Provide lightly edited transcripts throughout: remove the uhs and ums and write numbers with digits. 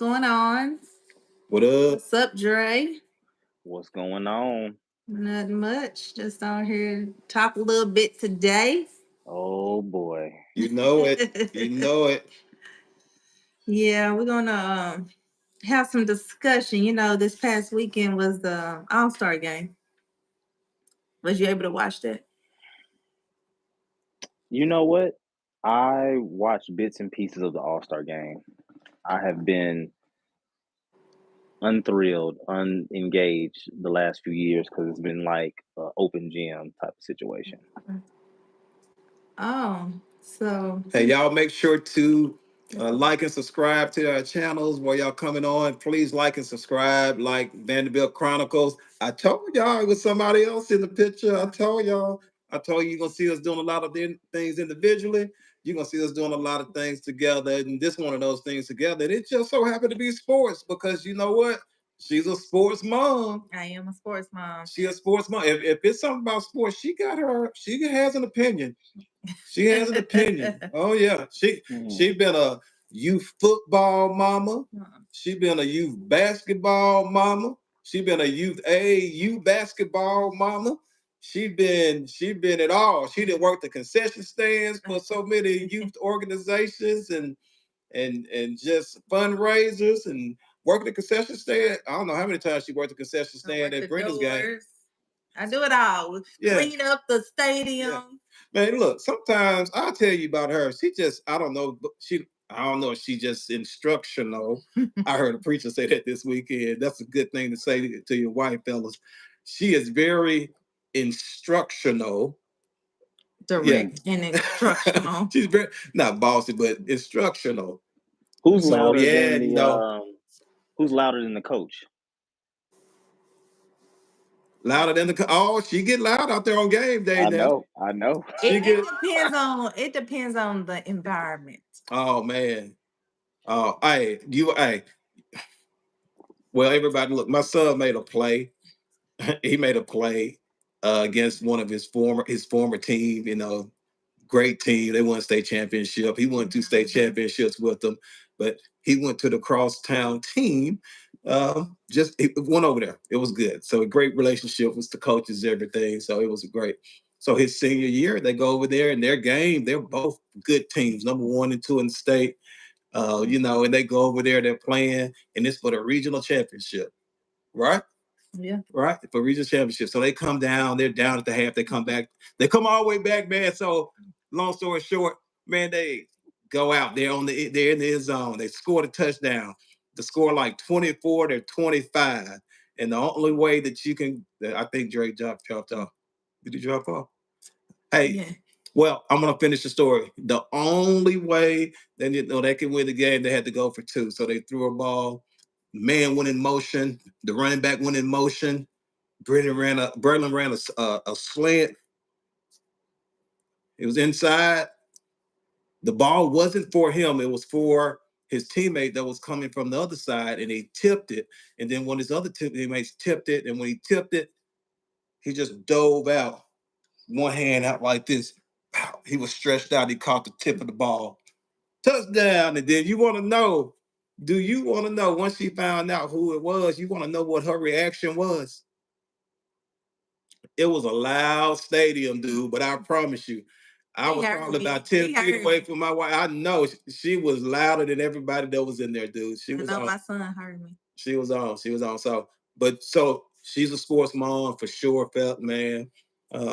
going on? What up? What's up, Dre? What's going on? Nothing much. Just on here talk a little bit today. Oh boy. You know it. You know it. Yeah, we're gonna have some discussion. This past weekend was the All-Star game. Was you able to watch that? You know what? I watched bits and pieces of the All Star game. I have been unthrilled, unengaged the last few years because it's been like an open gym type of situation. Oh, so Hey, y'all make sure to like and subscribe to our channels while y'all coming on. Please like and subscribe, like Vanderbilt Chronicles. I told y'all it was somebody else in the picture. I told y'all. I told you you're going to see us doing a lot of things individually. You're going to see us doing a lot of things together. And this one of those things together. And it just so happened to be sports because you know what? She's a sports mom. I am a sports mom. She a sports mom. If it's something about sports, she has an opinion. She has an opinion. Oh yeah. She been a youth football mama. She been a youth basketball mama. She been a youth basketball mama. She been at all. She did work the concession stands for so many youth organizations and just fundraisers and working the concession stand. I don't know how many times she worked the concession stand at Brenda's game. I do it all. Yeah. Clean up the stadium. Yeah. Man, look, sometimes I'll tell you about her. She just, I don't know, I don't know if she just instructional. I heard a preacher say that this weekend. That's a good thing to say to your wife, fellas. She is very instructional. Direct and instructional. She's very, not bossy, but instructional. Who's So, louder yeah, than the who's louder than the coach? louder than she get loud out there on game day now. I know. It depends on the environment. Oh man. Oh, hey. Well, everybody, look, my son made a play. He made a play against one of his former team. Great team. They won state championship. He won 2 state championships with them, but he went to the crosstown team. Just it went over there. It was good. So a great relationship with the coaches, everything. So it was great. So his senior year, they go over there in their game. They're both good teams, number 1 and 2 in the state. And they go over there. They're playing, and it's for the regional championship, right? Yeah. Right, for regional championship. So they come down, they're down at the half, they come back, they come all the way back, man. So long story short, man, they go out, they're in the end zone, they scored a touchdown. The score like 24-25. And the only way that you can, I think Drake dropped off. Did he drop off? Hey, yeah. Well, I'm gonna finish the story. The only way they can win the game, they had to go for 2. So they threw a ball, man went in motion, the running back went in motion. Berlin ran a slant. It was inside. The ball wasn't for him. It was for his teammate that was coming from the other side, and he tipped it. And then when his other teammates tipped it, and when he tipped it, he just dove out, one hand out like this. He was stretched out. He caught the tip of the ball. Touchdown. And then do you want to know, once she found out who it was, you want to know what her reaction was? It was a loud stadium, dude, but I promise you, I was probably about 10 feet away from my wife. I know she was louder than everybody that was in there, dude. She was on. My son heard me. She was on. So she's a sports mom for sure, felt man.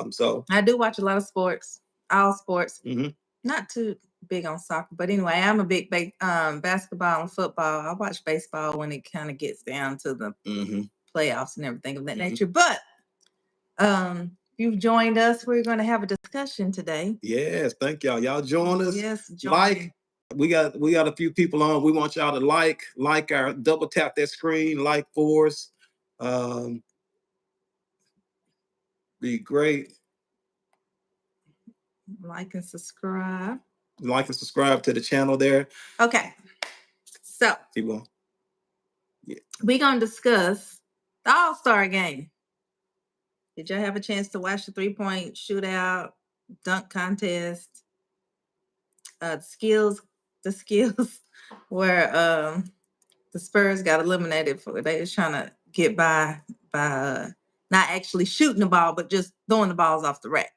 So I do watch a lot of sports, all sports. Mm-hmm. Not too big on soccer, but anyway, I'm a big basketball and football. I watch baseball when it kind of gets down to the playoffs and everything of that nature. But you've joined us. We're going to have a discussion today. Yes, thank y'all. Y'all join us. Yes, join. We got a few people on. We want y'all to like our, double tap that screen, like for us. Be great. Like and subscribe. Like and subscribe to the channel there. Okay. So keep going. Yeah. We're going to discuss the All-Star game. Did y'all have a chance to watch the 3-point shootout, dunk contest? The skills were the Spurs got eliminated for they was trying to get by not actually shooting the ball, but just throwing the balls off the rack.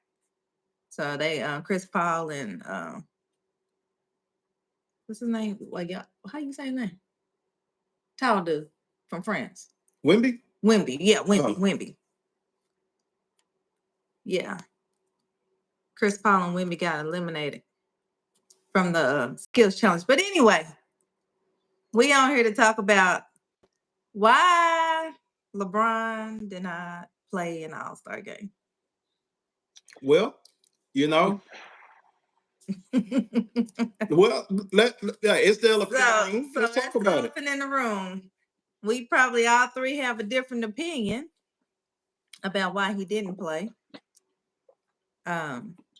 So they Chris Paul and what's his name? Like how you say his name? Tall dude from France. Wimby? Wimby, yeah, Wimby. Yeah. Chris Paul and Wimby got eliminated from the skills challenge. But anyway, we on here to talk about why LeBron did not play in the All-Star game. Well, you know. Well, it's the elephant in the room. Let's talk about it. Elephant in the room. We probably all three have a different opinion about why he didn't play.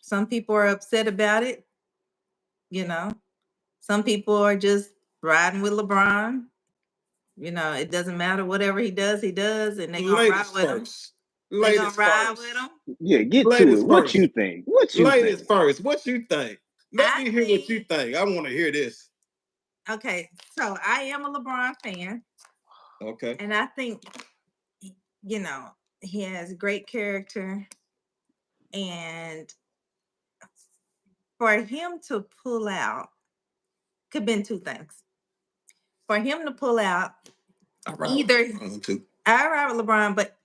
Some people are upset about it. You know, some people are just riding with LeBron. You know, it doesn't matter. Whatever he does, and they're gonna ride with him. They're gonna ride with him. Yeah, get to it. What you think? Ladies first. What you think? Let me hear what you think. I want to hear this. Okay, so I am a LeBron fan. Okay. And I think, you know, he has great character. And for him to pull out, could have been two things. For him to pull out, I ride with LeBron, but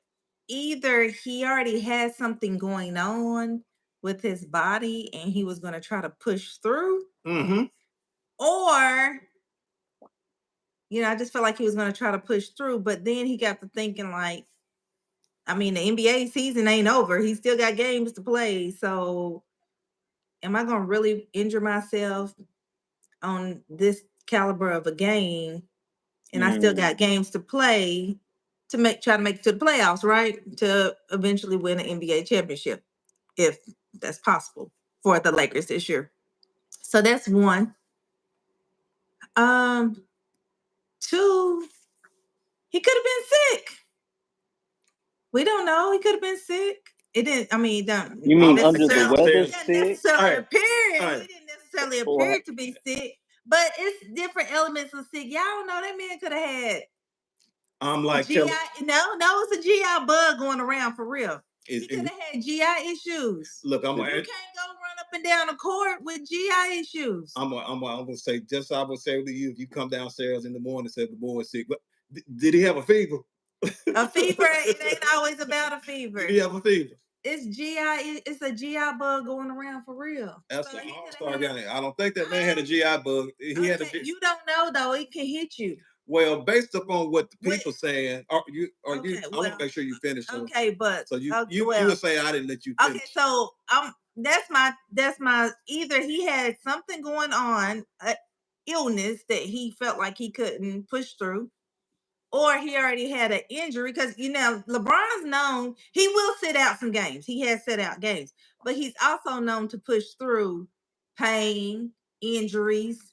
either he already had something going on with his body and he was going to try to push through. Mm-hmm. Or, you know, I just felt like he was going to try to push through, but then he got to thinking like, I mean, the NBA season ain't over. He still got games to play. So am I going to really injure myself on this caliber of a game? And I still got games to play to try to make it to the playoffs, right? To eventually win an NBA championship, if that's possible for the Lakers this year. So that's one. Two, he could have been sick. We don't know. He could have been sick. It didn't. I mean, you mean under the weather sick? He didn't necessarily appear to be sick, but it's different elements of sick. Y'all don't know that man could have had. I'm like GI. No, it's a GI bug going around for real. He could have had GI issues. Look, you can't go run up and down the court with GI issues. I'm gonna say just I would say to you if you come downstairs in the morning and say the boy is sick, but did he have a fever? A fever, it ain't always about a fever. Did he have a fever? It's GI. It's a GI bug going around for real. That's an all-star game. I don't think that man had a GI bug. He had a. You don't know though. It can hit you. Well, based upon what the people saying, I want to make sure you finish. Okay, but so you were saying I didn't let you finish. Okay, so that's my either he had something going on, illness that he felt like he couldn't push through, or he already had an injury because you know LeBron's known he will sit out some games. He has sit out games, but he's also known to push through pain, injuries,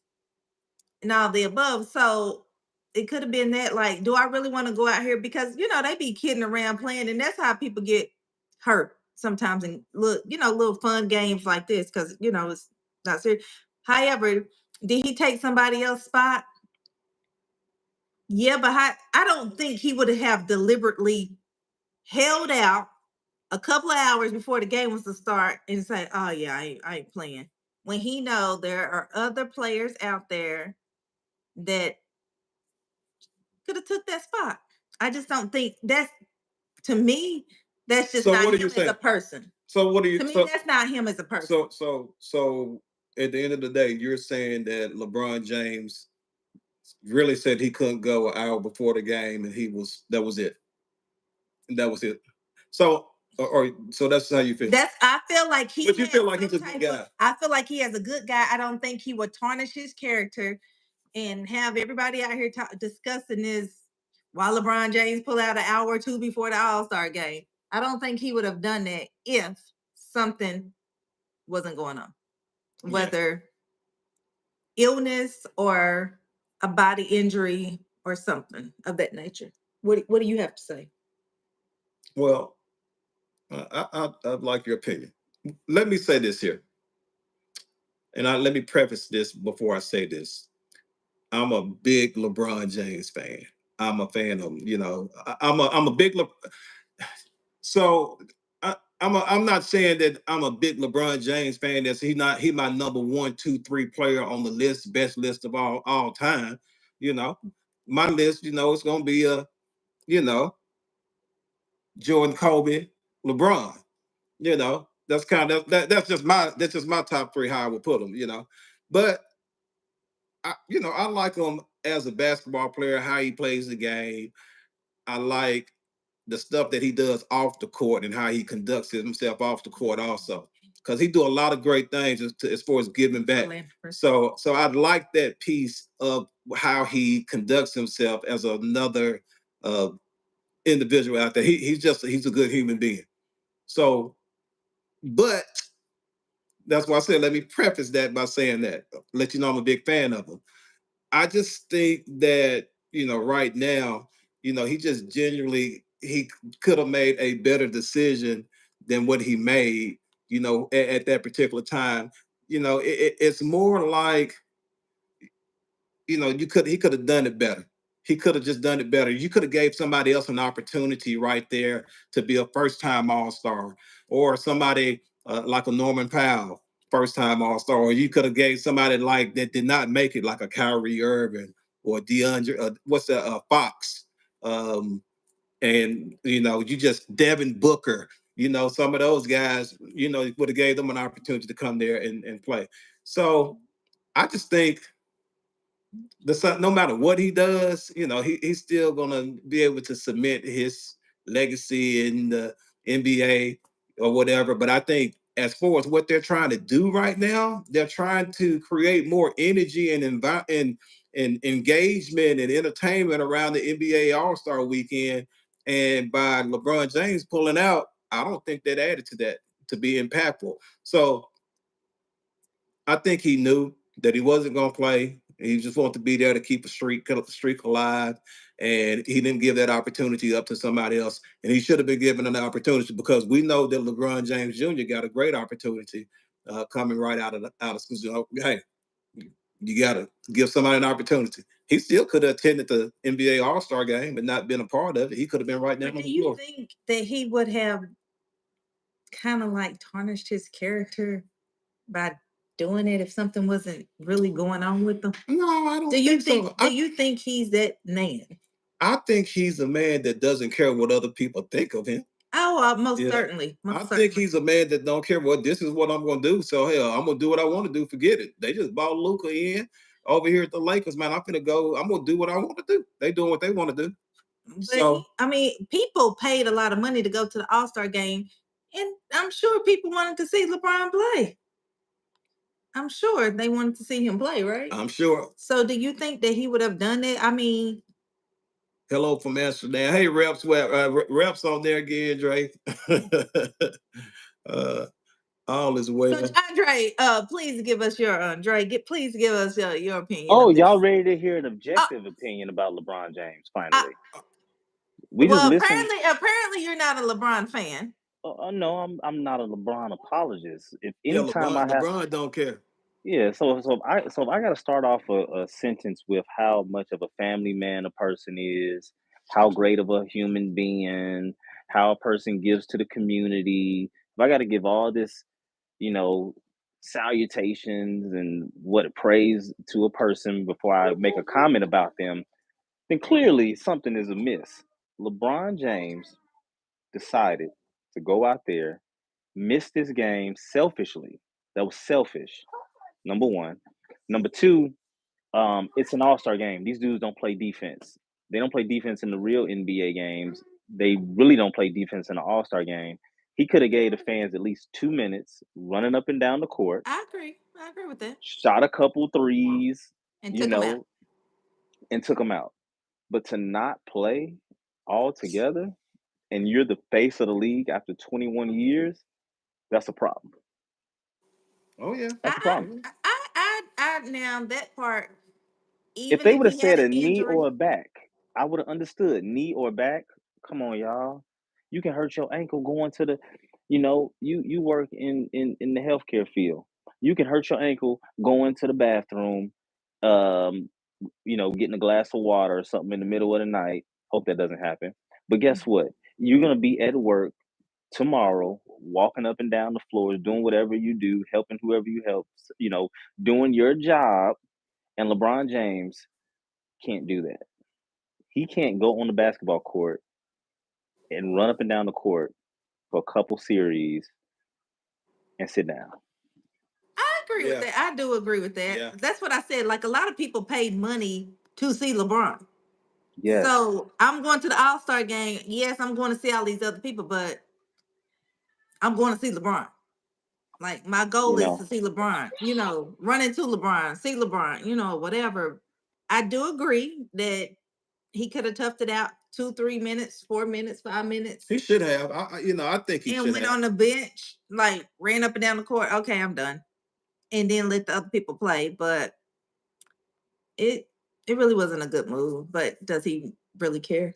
and all the above. So it could have been that like, do I really want to go out here? Because you know, they be kidding around playing, and that's how people get hurt sometimes in little fun games like this, because you know, it's not serious. However, did he take somebody else's spot? Yeah, but I don't think he would have deliberately held out a couple of hours before the game was to start and say, oh yeah, I ain't playing. When he know there are other players out there that could have took that spot. I just don't think that's, to me, that's just not him as a person. So what do you? To me, that's not him as a person. So at the end of the day, you're saying that LeBron James really said he couldn't go an hour before the game, and that was it. That was it. So so that's how you feel. I feel like he. But you feel like he's a good guy. I feel like he has a good guy. I don't think he would tarnish his character and have everybody out here discussing this while LeBron James pull out an hour or two before the All-Star game. I don't think he would have done that if something wasn't going on, whether illness or a body injury or something of that nature. What do you have to say? Well, I'd like your opinion. Let me say this here, and let me preface this before I say this. I'm a big LeBron James fan. I'm a fan of him. I'm a big so I'm not saying that I'm a big LeBron James fan. That's he my number one, two, three player on the list, best list of all time. You know, my list, it's gonna be you know, Jordan, Kobe, LeBron. That's kind of that's just my top three how I would put them. But I like him as a basketball player, how he plays the game. I like the stuff that he does off the court and how he conducts himself off the court also, because he do a lot of great things as far as giving back. So I like that piece of how he conducts himself as another uh, individual out there. He's a good human being. So, but that's why I said, let me preface that by saying that, let you know I'm a big fan of him. I just think that, right now, he just genuinely, he could have made a better decision than what he made, at that particular time. It's more like, he could have done it better. He could have just done it better. You could have gave somebody else an opportunity right there to be a first-time All-Star, or somebody like a Norman Powell, first-time All-Star, or you could have gave somebody like that did not make it, like a Kyrie Irving or DeAndre, what's that, Fox, and you just Devin Booker. Some of those guys, would have gave them an opportunity to come there and play. So I just think no matter what he does, he's still gonna be able to cement his legacy in the NBA or whatever. But I think as far as what they're trying to do right now, they're trying to create more energy and engagement and entertainment around the NBA All-Star weekend. And by LeBron James pulling out, I don't think that added to that to be impactful. So I think he knew that he wasn't going to play. He just wanted to be there to keep the streak alive, and he didn't give that opportunity up to somebody else. And he should have been given an opportunity, because we know that LeBron James Jr. got a great opportunity coming right out of school. Hey, you got to give somebody an opportunity. He still could have attended the NBA All-Star game and not been a part of it. He could have been right there on the floor. Do you think that he would have kind of like tarnished his character by doing it if something wasn't really going on with them? No, I don't think so. Do you think he's that man? I think he's a man that doesn't care what other people think of him. Oh, most certainly. I think he's a man that don't care. Well, this is what I'm going to do. So hell, I'm going to do what I want to do. Forget it. They just bought Luka in over here at the Lakers, man. I'm going to do what I want to do. They doing what they want to do. But so people paid a lot of money to go to the All-Star game, and I'm sure people wanted to see LeBron play. I'm sure they wanted to see him play, right? I'm sure. So do you think that he would have done it? Hello from Amsterdam. Hey, Reps on there again, Dre. All is well. So Andre, please give us your please give us your opinion. Oh, y'all ready to hear an objective opinion about LeBron James? Finally, apparently you're not a LeBron fan. No, I'm not a LeBron apologist. If anytime LeBron don't care. Yeah, so if I got to start off a sentence with how much of a family man a person is, how great of a human being, how a person gives to the community. If I got to give all this, salutations and what praise to a person before I make a comment about them, then clearly something is amiss. LeBron James decided to go out there, miss this game selfishly. That was selfish. Number one. Number two, it's an all-star game. These dudes don't play defense. They don't play defense in the real NBA games. They really don't play defense in an all-star game. He could have gave the fans at least 2 minutes running up and down the court. I agree with that. Shot a couple threes, and took them out. And took them out. But to not play altogether, and you're the face of the league after 21 years, that's a problem. Oh yeah, that's a problem. I now that part. If they would have said a knee or a back, I would have understood. Knee or back, come on, y'all. You can hurt your ankle going to the, you work in the healthcare field. You can hurt your ankle going to the bathroom, getting a glass of water or something in the middle of the night. Hope that doesn't happen. But guess what? You're gonna be at work tomorrow, walking up and down the floors, doing whatever you do, helping whoever you help, doing your job. And LeBron James can't do that. He can't go on the basketball court and run up and down the court for a couple series and sit down. I agree with that. I do agree with that. Yeah. That's what I said. Like a lot of people paid money to see LeBron. Yes. So I'm going to the All-Star game. Yes, I'm going to see all these other people, but I'm going to see LeBron. Like my goal is to see LeBron, run into LeBron, see LeBron, whatever. I do agree that he could have toughed it out 2, 3 minutes, 4 minutes, 5 minutes. He should have. I think he and should went have. on the bench, like ran up and down the court. Okay, I'm done. And then let the other people play. But it really wasn't a good move. But does he really care?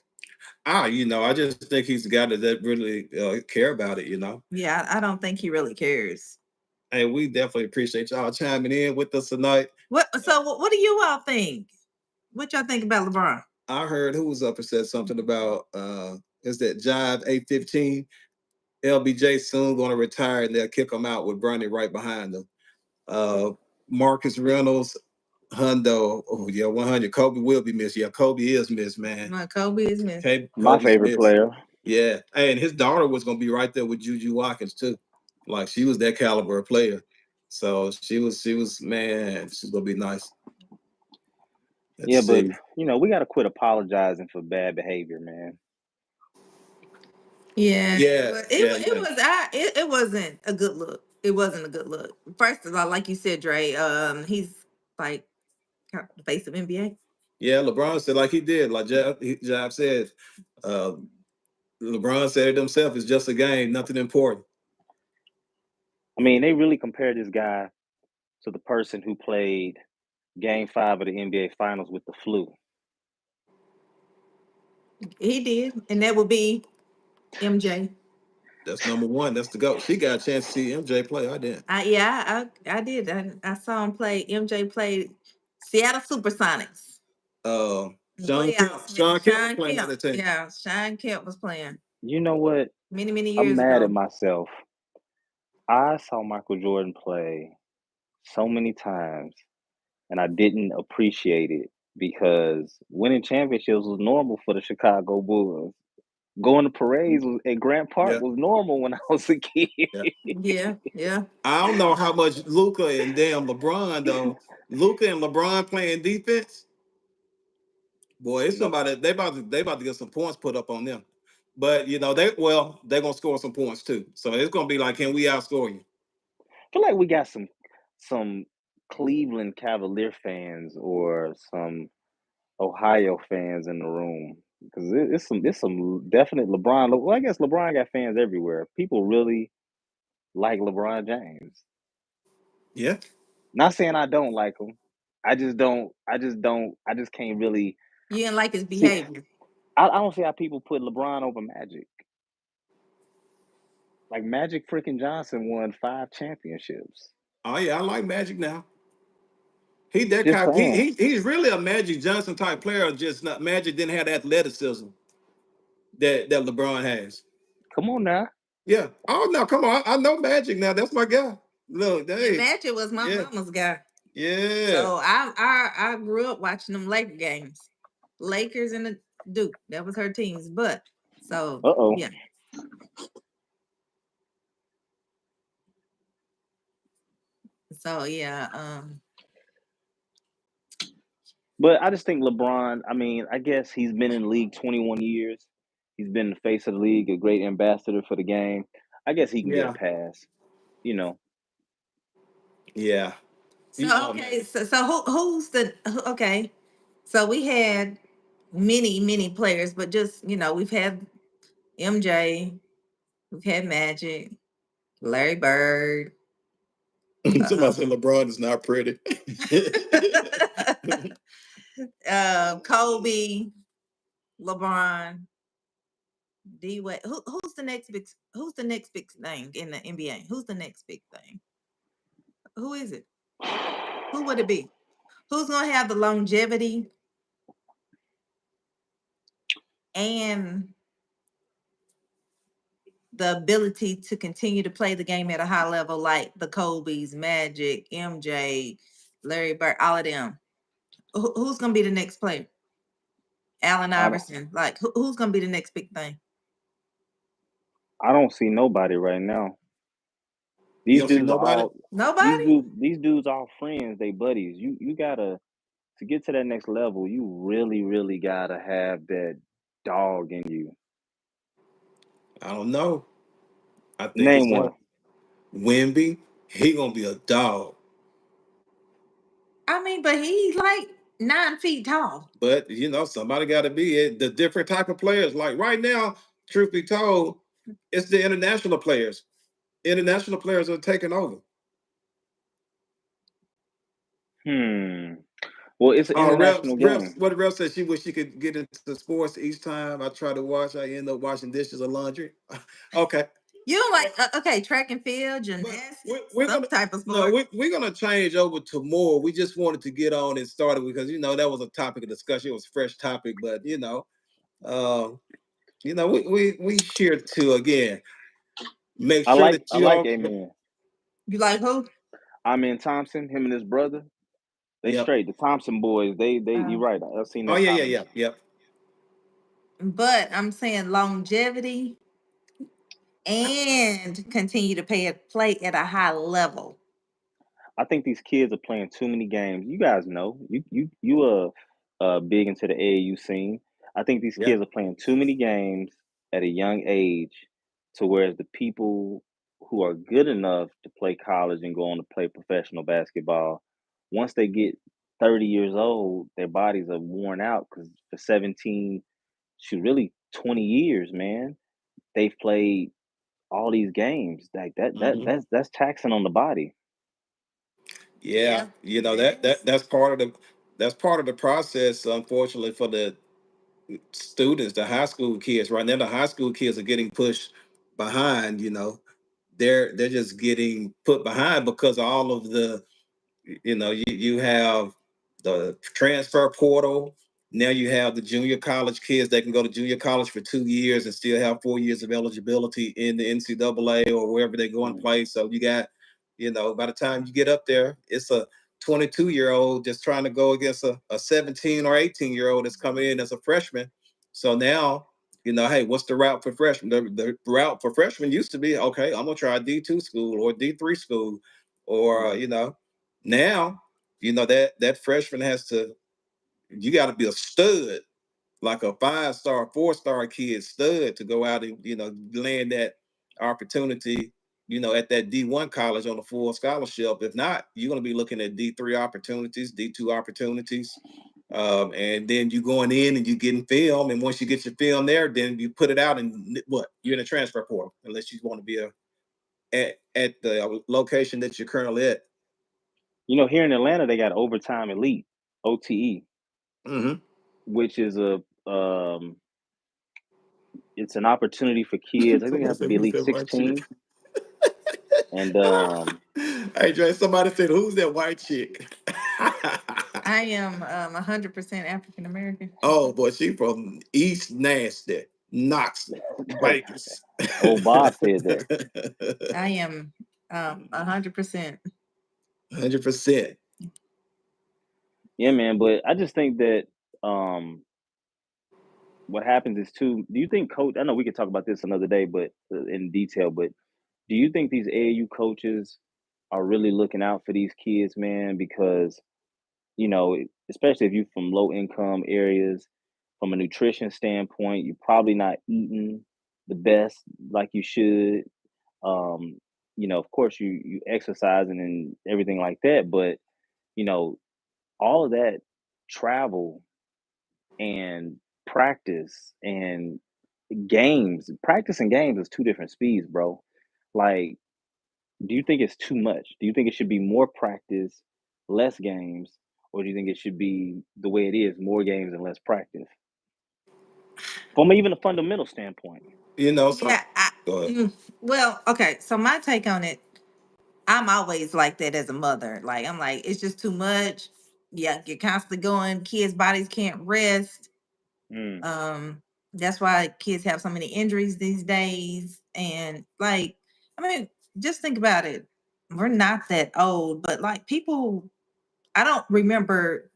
I just think he's the guy that really care about it. Yeah, I don't think he really cares. Hey, we definitely appreciate y'all chiming in with us tonight. What do you all think? What y'all think about LeBron? I heard who was up and said something about is that Jive 815? LBJ soon going to retire and they'll kick him out with Bronny right behind him. Marcus Reynolds, Hundo. Oh yeah, 100. Kobe will be missed. Yeah, Kobe is missed, man. Kobe is missed. My favorite player. Yeah, hey, and his daughter was gonna be right there with Juju Watkins too. Like she was that caliber of player. So she was, man, she's gonna be nice. Let's see. But we gotta quit apologizing for bad behavior, man. Yeah. But it wasn't a good look. It wasn't a good look. First of all, like you said, Dre, he's like the face of NBA. Yeah, LeBron said like he did, like Jab said. LeBron said it himself, it's just a game, nothing important. I mean, they really compared this guy to the person who played Game 5 of the NBA Finals with the flu. He did, and that would be MJ. That's number one. That's the GOAT. She got a chance to see MJ play. I didn't. I did. I saw him play. MJ played Seattle Supersonics. Sean Kemp playing on the team. Yeah, Sean Kemp was playing. You know what? Many years I'm mad ago. at myself. I saw Michael Jordan play so many times, and I didn't appreciate it because winning championships was normal for the Chicago Bulls. Going to parades at Grant Park was normal when I was a kid. Yeah. I don't know how much Luka and damn LeBron though. Luka and LeBron playing defense. Boy, it's somebody they about to get some points put up on them. But they're gonna score some points too. So it's gonna be like, can we outscore you? I feel like we got some Cleveland Cavalier fans or some Ohio fans in the room because it's some definite LeBron. Well, I guess LeBron got fans everywhere. People really like LeBron James. Yeah. Not saying I don't like him. I just can't really. You didn't like his behavior. I don't see how people put LeBron over Magic. Like Magic freaking Johnson won 5 championships. Oh yeah, I like Magic now. He that guy. He's really a Magic Johnson type player. Just not Magic didn't have the athleticism that LeBron has. Come on now. Yeah. Oh no, come on. I know Magic now. That's my guy. Look, hey. Magic was my mama's guy. Yeah. So I grew up watching them Laker games. Lakers and the Duke. That was her teams. But so yeah. So yeah. But I just think LeBron, I mean, I guess he's been in the league 21 years. He's been the face of the league, a great ambassador for the game. I guess he can get a pass, Yeah. So okay, so who's the okay? So we had many players, but just we've had MJ, we've had Magic, Larry Bird. Somebody said LeBron is not pretty. Kobe, LeBron, D Wade. Who's the next big thing in the NBA? Who's the next big thing? Who is it? Who would it be? Who's gonna have the longevity and the ability to continue to play the game at a high level, like the Kobe's, Magic, MJ, Larry Bird, all of them? Who's gonna be the next player? Allen I don't, Iverson. Like who's gonna be the next big thing? I don't see nobody right now. You These don't see dudes are nobody. all Nobody? these dudes all friends, they buddies. You gotta to get to that next level, you really, really gotta have that dog in you. I don't know. I think it's Name going one. Wimby. He gonna be a dog. I mean, but he's like 9 feet tall. But somebody got to be it. The different type of players. Like right now, truth be told, it's the international players. International players are taking over. Well, it's an Reps, international Reps, game. what Reps said she wish she could get into sports each time I try to watch. I end up washing dishes or laundry. Okay. You don't like okay, track and field, But gymnastics, we're some gonna type of no, sport. we're gonna change over to more. We just wanted to get on and started because that was a topic of discussion. It was a fresh topic, but um, we here to again make sure that I you like all. Amen. You like who? Amen Thompson, him and his brother, they Yep. straight. The Thompson boys, they you're right. I've seen Oh that yeah, yeah, comedy. yeah, yep. But I'm saying longevity and continue to play at a high level. I think these kids are playing too many games. You guys know, you are big into the AAU scene. I think these Yep. kids are playing too many games at a young age, to whereas the people who are good enough to play college and go on to play professional basketball, once they get 30 years old, their bodies are worn out because for 17, shoot, really 20 years, man, they've played all these games. Like Hmm. that's taxing on the body. Yeah, that's part of the process. Unfortunately, for the students, the high school kids. Right now, the high school kids are getting pushed behind. They're just getting put behind because of all of the you have the transfer portal. Now you have the junior college kids. They can go to junior college for 2 years and still have 4 years of eligibility in the NCAA or wherever they go and Mm. play. So you got, by the time you get up there, it's a 22-year-old just trying to go against a 17 or 18-year-old that's coming in as a freshman. So now, hey, what's the route for freshmen? The route for freshmen used to be, okay, I'm gonna try a D2 school or D3 school, or Mm. now, that freshman has to, you got to be a stud, like a 5-star, 4-star kid stud to go out and, land that opportunity, at that D1 college on a full scholarship. If not, you're going to be looking at D3 opportunities, D2 opportunities. And then you going in and you getting film. And once you get your film there, then you put it out and what? You're in a transfer portal, unless you want to be at the location that you're currently at. Here in Atlanta, they got Overtime Elite (OTE), Mm-hmm. which is it's an opportunity for kids. I think they Somebody have to said, be at "Who's least that white chick?" 16, and Hey, Dre, somebody said, "Who's that white chick?" I am 100% African American. Oh boy, she from East Nasty, Knoxville, Vegas. old Bob said that. I am 100%. 100%. Yeah, man. But I just think that um, what happens is too. Do you think coach? I know we could talk about this another day, but in detail. But do you think these AAU coaches are really looking out for these kids, man? Because especially if you're from low income areas, from a nutrition standpoint, you're probably not eating the best like you should. Um, of course, you exercising and everything like that, but you know, all of that travel and practice and practice and games is two different speeds, bro. Like, do you think it's too much? Do you think it should be more practice, less games, or do you think it should be the way it is, more games and less practice? From even a fundamental standpoint. So Yeah. go ahead. Well, okay. So my take on it, I'm always like that as a mother. Like I'm like, it's just too much. Yeah, you're constantly going. Kids' bodies can't rest. That's why kids have so many injuries these days. And like, I mean, just think about it. We're not that old, but like people, I don't remember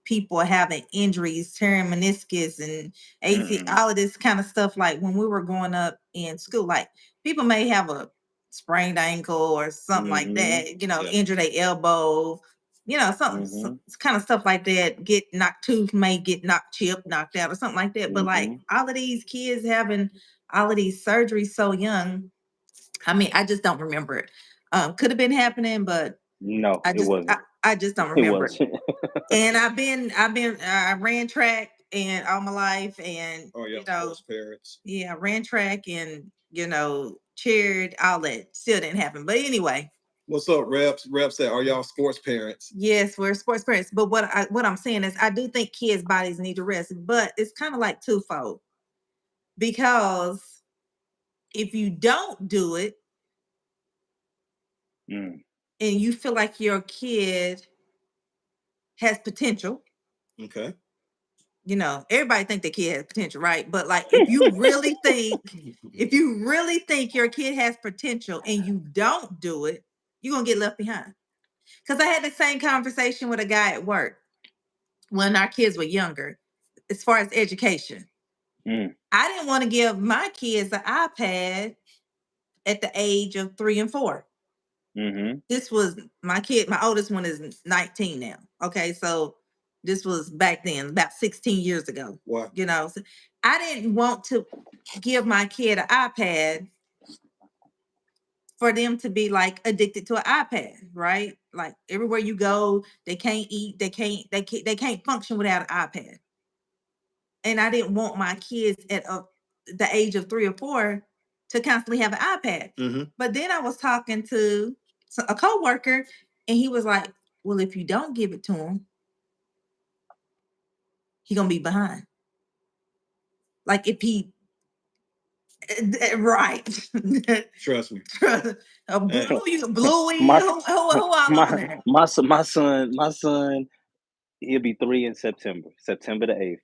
people having injuries, tearing meniscus and AC, all of this kind of stuff. Like when we were growing up in school, like people may have a sprained ankle or something like that, you know, injure their elbow, you know, something kind of stuff like that. Get knocked, tooth may get knocked, chipped, knocked out, or something like that. But like all of these kids having all of these surgeries so young, I mean, I just don't remember it. Could have been happening, but no, it wasn't. I just don't remember it. And I ran track and all my life, and you know, parents. yeah, I ran track and cheered, all that. Still didn't happen. But anyway. What's up, Reps? Reps said, are y'all sports parents? Yes, we're sports parents. But what I'm saying is I do think kids' bodies need to rest, but it's kind of like twofold. Because if you don't do it and you feel like your kid has potential. Okay. You know, everybody think the kid has potential, right? But like if you really think your kid has potential and you don't do it, you're gonna get left behind. Because I had the same conversation with a guy at work when our kids were younger, as far as education. I didn't want to give my kids an iPad at the age of 3 and 4. This was my kid. My oldest one is 19 now. Okay, so this was back then, about 16 years ago. What? You know, so I didn't want to give my kid an iPad for them to be like addicted to an iPad, right? Like everywhere you go, they can't eat, they can't function without an iPad. And I didn't want my kids at the age of 3 or 4 to constantly have an iPad. But then I was talking to a coworker, and he was like, "Well, if you don't give it to him, he gonna be behind. Like if he, right? Trust me. Bluey, who all on there? My son, he'll be 3 in September the 8th.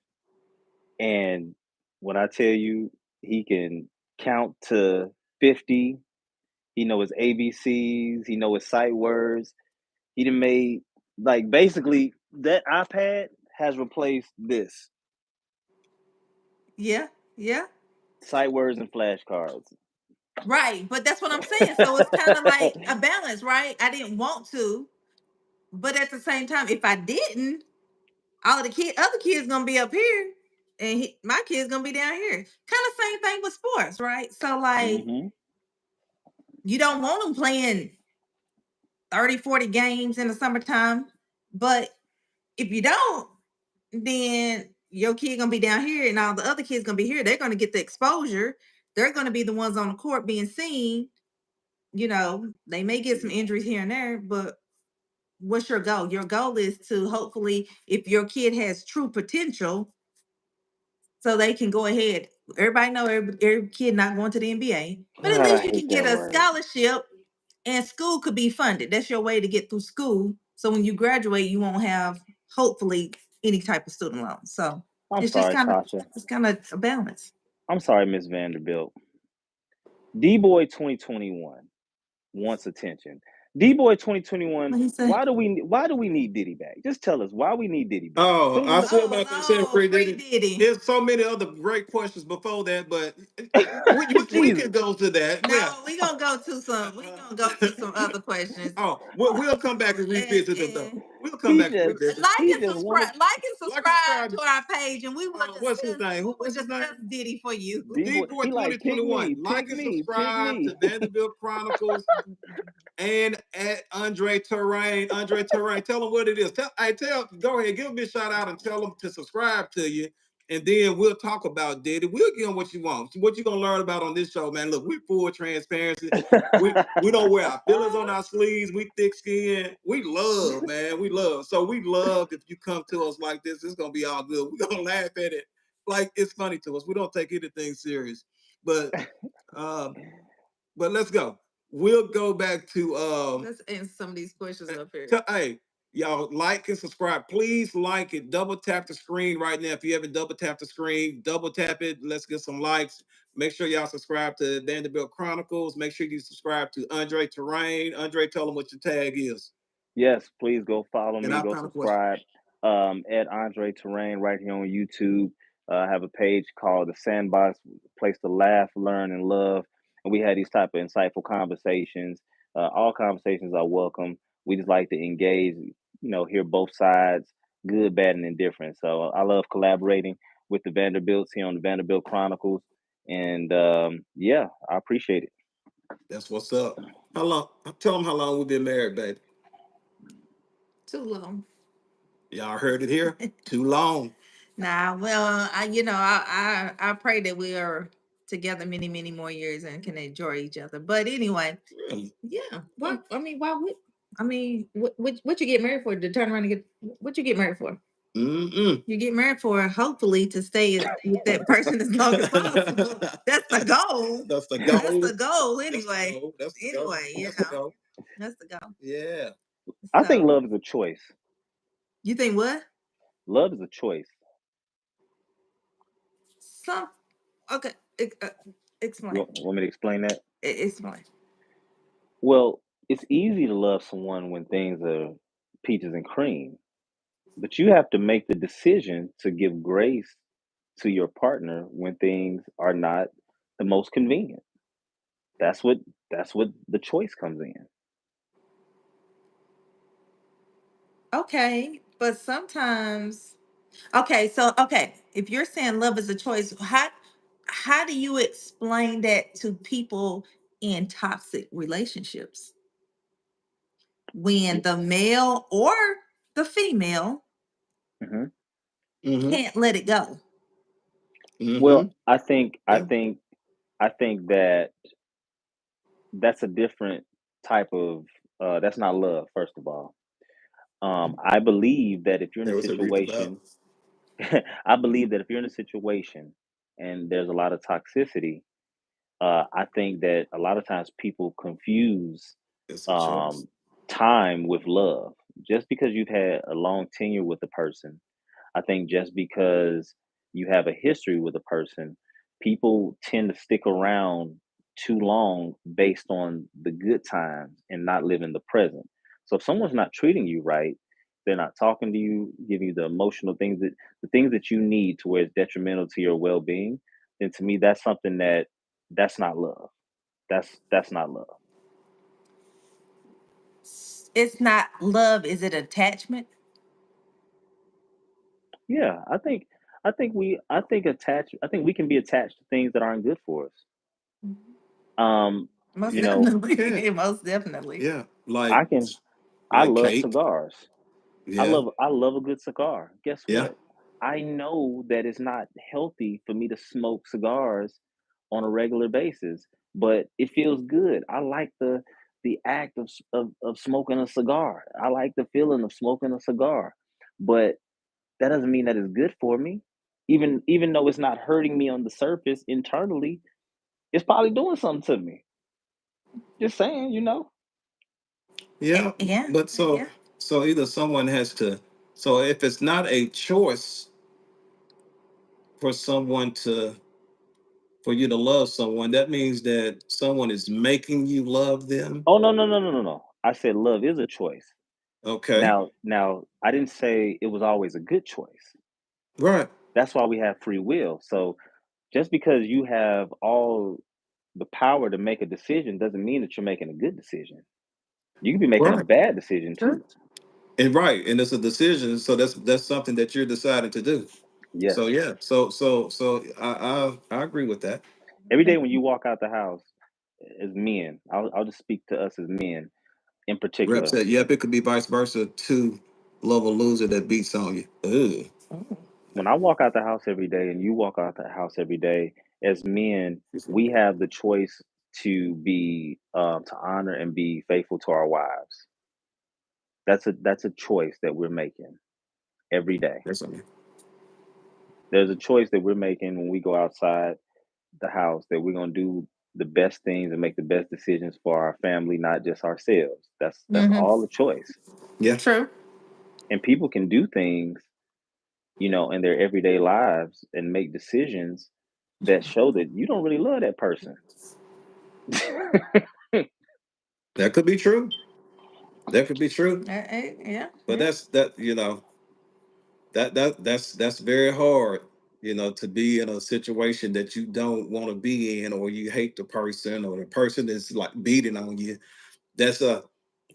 And when I tell you, he can count to 50. He know his ABCs. He know his sight words. He done made, like, basically that iPad has replaced this. Yeah. Sight words and flashcards. Right, but that's what I'm saying. So it's kind of like a balance, right? I didn't want to, but at the same time, if I didn't, all of the other kids gonna be up here, and my kids gonna be down here. Kind of same thing with sports, right? So like, you don't want them playing 30, 40 games in the summertime, but if you don't, then your kid gonna be down here, and all the other kids gonna be here. They're gonna get the exposure. They're gonna be the ones on the court being seen. You know, they may get some injuries here and there, but what's your goal? Your goal is to hopefully, if your kid has true potential, so they can go ahead. Everybody know every kid not going to the NBA, but at God, I least you hate can get that a word. scholarship, and school could be funded. That's your way to get through school. So when you graduate, you won't have hopefully any type of student loan. So I'm it's sorry, just Tasha. kind of a balance. I'm sorry, Miss Vanderbilt. D-Boy 2021 wants attention. D-Boy 2021, What he say? why do we need Diddy back? Just tell us why we need Diddy back. Oh, Please, I said about that saying free Diddy. Diddy. There's so many other great questions before that, but we can go to that. No, Yeah. we gonna go to some other questions. Oh, we'll come back and revisit them though. We'll come back and revisit. Like and subscribe to our page, and we will what's his name? What's his name? Diddy for you. D-Boy, D-Boy he like, pick 2021. me, Like pick and me, pick subscribe me. to Vanderbilt Chronicles and at Andre Terrain. Andre Terrain, tell them what it is. Go ahead, give him a shout out and tell them to subscribe to you. And then we'll talk about Diddy. We'll give them what you want. What you're gonna learn about on this show, man. Look, we're full transparency. we don't wear our feelings on our sleeves. We thick skin. We love, man. We love. So we love if you come to us like this. It's gonna be all good. We're gonna laugh at it like it's funny to us. We don't take anything serious. But let's go. We'll go back to let's answer some of these questions up here. Hey, Y'all like and subscribe. Please like it. Double tap the screen right now. If you haven't double tapped the screen, double tap it. Let's get some likes. Make sure y'all subscribe to Vanderbilt Chronicles. Make sure you subscribe to Andre Terrain. Andre, tell them what your tag is. Yes, please go follow And me, I've go kind of question. subscribe at Andre Terrain right here on YouTube. I have a page called The Sandbox, place to laugh, learn, and love. And we had these type of insightful conversations. All conversations are welcome. We just like to engage, hear both sides, good, bad, and indifferent. So I love collaborating with the Vanderbilts here on the Vanderbilt Chronicles. And yeah, I appreciate it. That's what's up. How long? Tell them how long we've been married, baby. Too long. Y'all heard it here. Too long. Nah, well, I pray that we are together many, many more years and can enjoy each other. But anyway, Really? yeah. What I mean, why would what you get married for? To turn around and get what you get married for? Mm-mm. You get married for hopefully to stay with that person as long as possible. That's the goal. That's the goal. That's the goal anyway. That's the goal. Anyway, That's the goal. that's the goal. Yeah. I think So love is a choice. you think what? Love is a choice. Some okay. Explain. Want me to explain that? Explain. Well, it's easy to love someone when things are peaches and cream, but you have to make the decision to give grace to your partner when things are not the most convenient. That's what that's what the choice comes in. Okay, but sometimes okay, if you're saying love is a choice, how do you explain that to people in toxic relationships when the male or the female hmm Mm-hmm. can't let it go? Mm-hmm. Well, I think I Yeah. think I think that that's a different type of that's not love, first of all. I believe that if you're in a There was a read the Bible. situation I believe that if you're in a situation and there's a lot of toxicity, I think that a lot of times people confuse It's a choice. um, time with love. Just because you've had a long tenure with a person, I think just because you have a history with a person, people tend to stick around too long based on the good times and not live in the present. So if someone's not treating you right, they're not talking to you, giving you the emotional things that the things that you need to where it's detrimental to your well-being, then to me that's something that's not love. That's not love. It's not love, is it attachment? Yeah, I think we can be attached to things that aren't good for us. Mhm. Um, Most you know, Yeah. definitely. Most definitely. Yeah. Like I can I like love cake. cigars. Yeah. I love a good cigar. Guess Yeah. what? I know that it's not healthy for me to smoke cigars on a regular basis, but it feels good. I like the act of smoking a cigar. I like the feeling of smoking a cigar. But that doesn't mean that it's good for me. Even though it's not hurting me on the surface internally, it's probably doing something to me. Just saying. Yeah. Yeah. But so Yeah. so either someone has to, so if it's not a choice for someone to, for you to love someone, that means that someone is making you love them. Oh, no, no, no, no, no, no. I said love is a choice. Okay. Now, I didn't say it was always a good choice. Right. That's why we have free will. So just because you have all the power to make a decision doesn't mean that you're making a good decision. You could be making a Right. bad decision True. too. And right. And it's a decision. So that's something that you're deciding to do. Yes. So yeah. So I agree with that. Every day when you walk out the house as men, I'll just speak to us as men in Rep particular. said, yep, it could be vice versa. Two love a loser that beats on you. Ugh. Oh. When I walk out the house every day and you walk out the house every day, as men, we have the choice to honor and be faithful to our wives. That's a choice that we're making every day. That's something. There's a choice that we're making when we go outside the house that we're gonna do the best things and make the best decisions for our family, not just ourselves. That's Hmm. all a choice. Yeah. True. And people can do things, in their everyday lives and make decisions that show that you don't really love that person. That could be true. That could be true. Yeah, But yeah. that's very hard, to be in a situation that you don't want to be in, or you hate the person, or the person is like beating on you. That's a,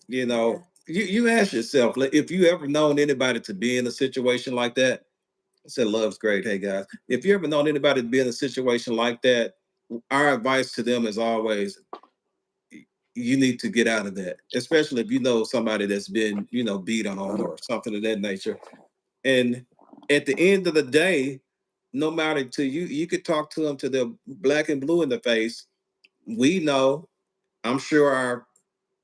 you ask yourself, like, if you ever known anybody to be in a situation like that. I said love's great. Hey guys, if you ever known anybody to be in a situation like that, our advice to them is always, you need to get out of that, especially if you know somebody that's been, beat on or something of that nature. And at the end of the day, no matter to you, you could talk to them to the black and blue in the face. We know, I'm sure our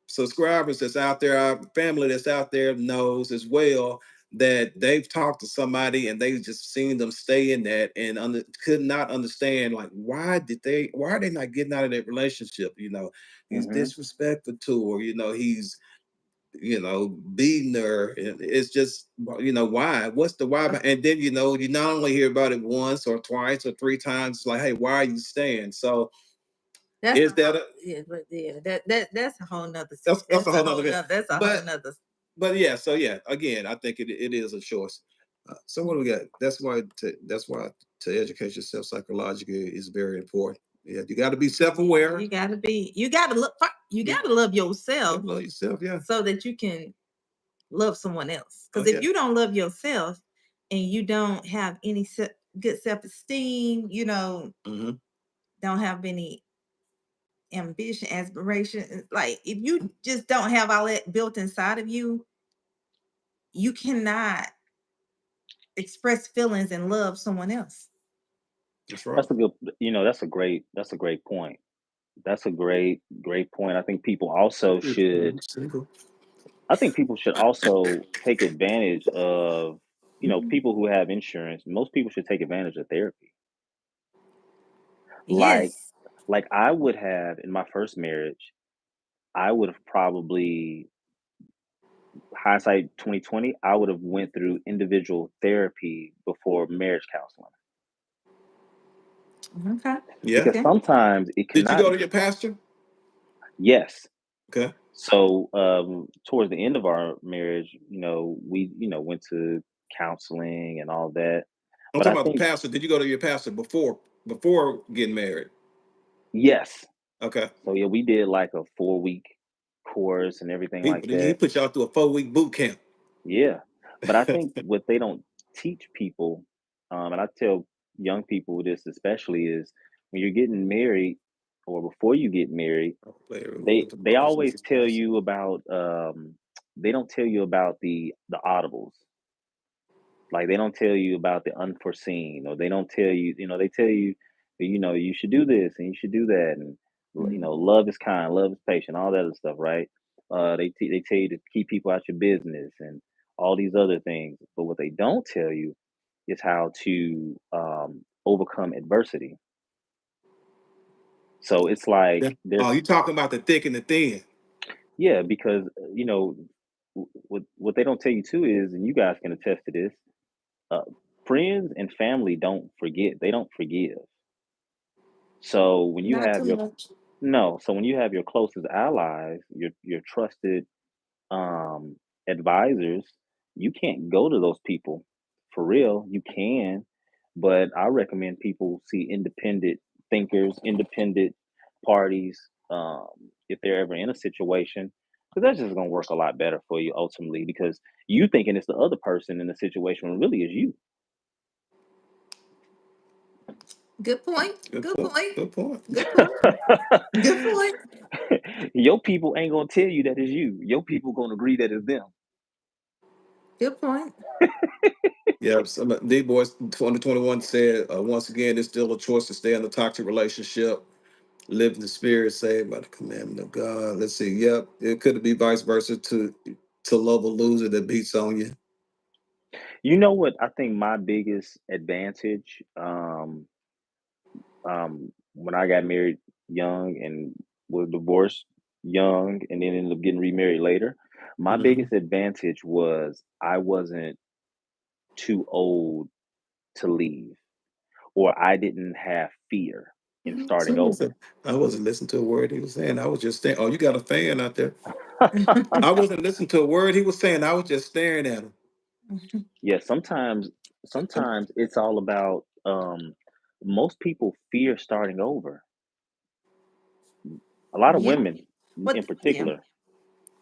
subscribers that's out there, our family that's out there knows as well, that they've talked to somebody and they've just seen them stay in that and could not understand, like, why are they not getting out of that relationship? He's Hmm. disrespectful to her, he's beating her. And it's just, why? What's the why? And then, you not only hear about it once or twice or three times, it's like, hey, why are you staying? So is that that's a whole nother. that's a whole nother. That's a whole nother. But yeah, so yeah, again, I think it is a choice. So what do we got? That's why to educate yourself psychologically is very important. Yeah, you got to be self-aware. You gotta be. You gotta look. You gotta love yourself. Love yourself, yeah. So that you can love someone else. Because yeah. if you don't love yourself and you don't have any good self-esteem, Mhm. don't have any ambition, aspiration, like if you just don't have all that built inside of you, you cannot express feelings and love someone else. That's right. That's a good, that's a great point. That's a great point. Single. I think people should also take advantage of, people who have insurance. Most people should take advantage of therapy. Like, Yes. like I would have in my first marriage, I would have probably, hindsight 2020, I would have went through individual therapy before marriage counseling, Okay. Yeah. because Okay. sometimes it Did you cannot. go to your pastor? Yes. Okay. So, towards the end of our marriage, we, went to counseling and all that. I'm But I talking about the think, pastor. Did you go to your pastor before getting married? yes. Okay. So yeah, we did like a 4-week course and everything like He that. put y'all through a 4-week boot camp. Yeah. But I think what they don't teach people, and I tell young people this especially, is when you're getting married or before you get married, they always tell you about, they don't tell you about the audibles. Like, they don't tell you about the unforeseen, or they don't tell you, they tell you, you should do this and you should do that, and love is kind, love is patient, all that other stuff, right? They tell you to keep people out your business and all these other things, but what they don't tell you is how to, overcome adversity. So it's Yeah. like Oh, there's, you talking about the thick and the thin. yeah, because what they don't tell you too is, and you guys can attest to this, uh, friends and family don't forget, they don't forgive. So when you Not have too your much. No, so when you have your closest allies, your trusted, um, advisors, you can't go to those people for real. You can, but I recommend people see independent thinkers, independent parties, if they're ever in a situation, because that's just going to work a lot better for you ultimately. Because you thinking it's the other person in the situation when really is you. Good point. Good Good point. point. Good point. Good point. Good point. Your people ain't gonna tell you that it's you. Your people gonna agree that it's them. Good point. Yeah, some D Boys 2021 said, once again, it's still a choice to stay in a toxic relationship, live in the spirit, saved by the commandment of God. Let's see. Yep, it could be vice versa to love a loser that beats on you. You know what? I think my biggest advantage, when I got married young and was divorced young and then ended up getting remarried later. My biggest advantage was I wasn't too old to leave, or I didn't have fear in So starting listen, over. I wasn't listening to a word he was saying. I was just saying, "Oh, you got a fan out there." I wasn't listening to a word he was saying. I was just staring at him. Yeah, sometimes it's all about most people fear starting over. A lot of Yeah. women in What? Yeah. particular.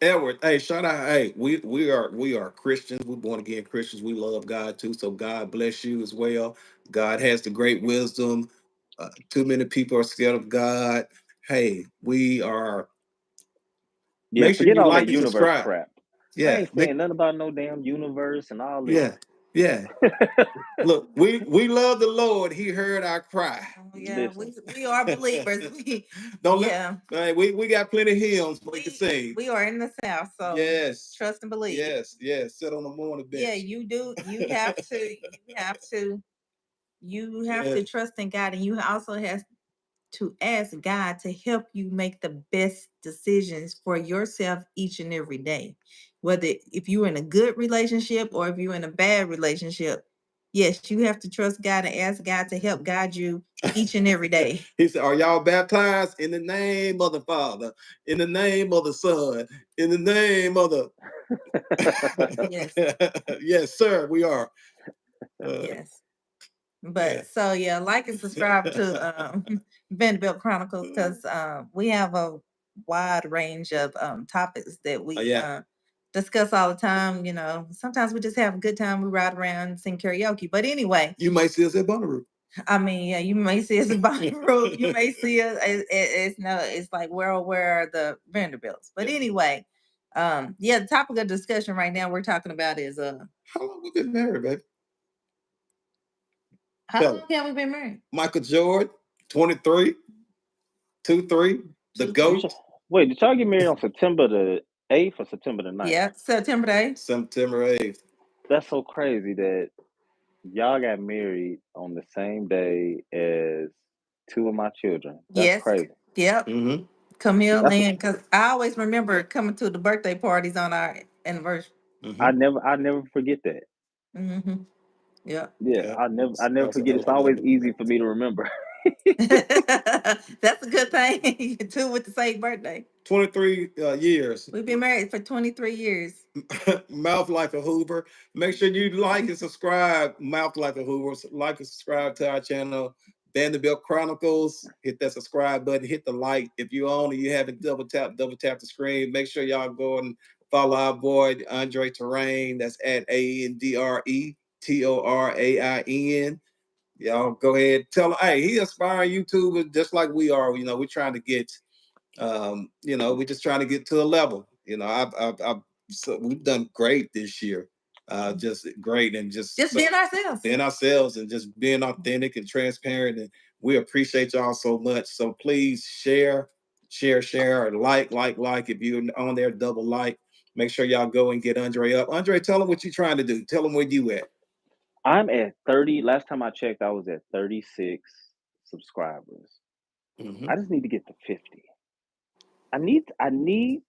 Edward, hey, shout out. Hey, we are Christians. We're born again Christians. We love God too. So God bless you as well. God has the great wisdom. Too many people are scared of God. Hey, we are. Yeah, Make sure forget you all like that and universe subscribe. crap. I Yeah, ain't saying nothing about no damn universe and all this. yeah, yeah. Look, we love the Lord. He heard our cry. Oh, yeah, Listen, we are believers. We Don't let. yeah. Hey, we got plenty of hymns we can sing. We are in the South, so Yes, trust and believe. yes, yes. Sit on the morning Yeah, bench. you do. You have to. You have to. You have Yeah. to trust in God, and you also have to ask God to help you make the best decisions for yourself each and every day. Whether if you're in a good relationship or if you're in a bad relationship, yes, you have to trust God and ask God to help guide you each and every day. He said, "Are y'all baptized in the name of the Father, in the name of the Son, in the name of the?" Yes, Yes, sir. We are. yes. Yeah. But so yeah, like and subscribe to Vanderbilt Chronicles because we have a wide range of topics that we Yeah. discuss all the time. You know, sometimes we just have a good time. We ride around and sing karaoke. But anyway, You might see us at Bonnaroo. I mean, yeah, you may see us in Bonnaroo. You may see us. It's no, it's like where are the Vanderbilts? But Yeah. anyway, yeah, the topic of discussion right now we're talking about is How long we been married, baby? how Tell long me. have we been married? Michael Jordan, 23, 2-3, the you should, GOAT, wait, did y'all get married on September the 8th or September the 9th? Yeah, September 8th. September 8th. That's so crazy that y'all got married on the same day as two of my children. That's Yes. crazy. Yep. Mm-hmm. Camille That's and because I always remember coming to the birthday parties on our anniversary. Mm-hmm. I never forget that. Mm-hmm. Yep. Yeah, Yeah. I never That's a forget. hell It's of a always number. easy for me to remember. That's a good thing. Two with the same birthday. 23 years. We've been married for 23 years. Mouth Life of Hoover. Make sure you like and subscribe. Mouth Life of Hoover. Like and subscribe to our channel, Vanderbilt Chronicles. Hit that subscribe button. Hit the like. If you own it, you haven't double tap the screen. Make sure y'all go and follow our boy Andre Terrain. That's at ANDRETORAIN. Y'all go ahead, tell him, hey, he inspiring YouTubers just like we are. You know, we're trying to get we're just trying to get to a level. So we've done great this year. Just great and just Being ourselves. being ourselves and just being authentic and transparent. And we appreciate y'all so much. So please share, or like. If you're on there, double like. Make sure y'all go and get Andre up. Andre, tell him what you're trying to do. Tell him where you at. I'm at 30. Last time I checked, I was at 36 subscribers. Mm-hmm. I just need to get to 50. I need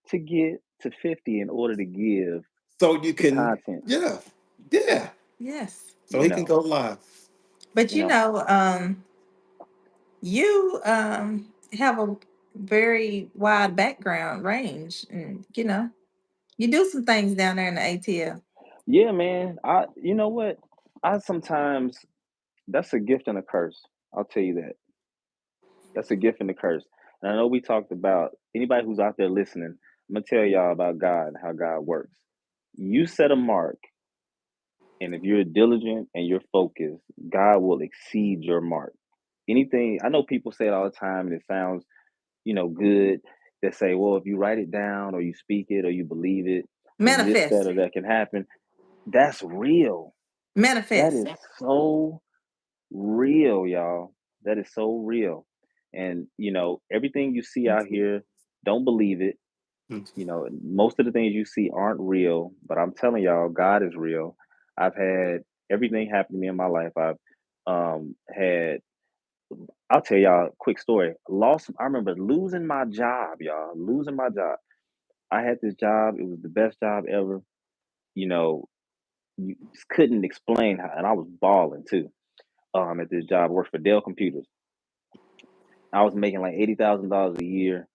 to get to 50 in order to give So you the can, content, yeah. Yes. So you he can know. go live. But You know. you have a very wide background range and you do some things down there in the ATL. Yeah, man. You know what? I sometimes that's a gift and a curse. I'll tell you that. That's a gift and a curse. And I know we talked about anybody who's out there listening, I'm gonna tell y'all about God and how God works. You set a mark, and if you're diligent and you're focused, God will exceed your mark. Anything I know people say it all the time and it sounds, good. They say, well, if you write it down or you speak it or you believe it, then this, that, Manifest. or that can happen. That's real. That Manifest. is so real, y'all. That is so real. And everything you see out here, don't believe it. Most of the things you see aren't real, but I'm telling y'all, God is real. I've had everything happen to me in my life. I've had I'll tell y'all a quick story. I remember losing my job, y'all. Losing my job. I had this job. It was the best job ever. You know, you just couldn't explain how, and I was balling too. At this job, I worked for Dell Computers. I was making like $80,000 a year,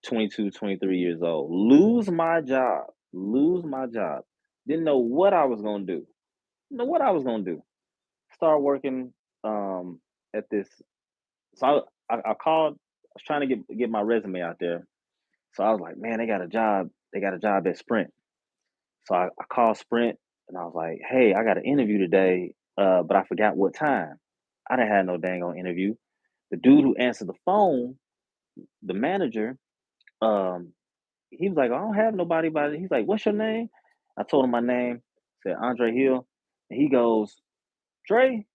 22, 23 years old. Lose my job. Lose my job. Didn't know what I was gonna do. Didn't know what I was gonna do. Start working at this. So I called. I was trying to get my resume out there. So I was like, man, they got a job. They got a job at Sprint. So I called Sprint and I was like, hey, I got an interview today, but I forgot what time. I didn't have no dang on interview. The dude who answered the phone, the manager, um, he was like, I don't have nobody by it. He's like, what's your name? I told him my name, said Andre Hill. And he goes, Dre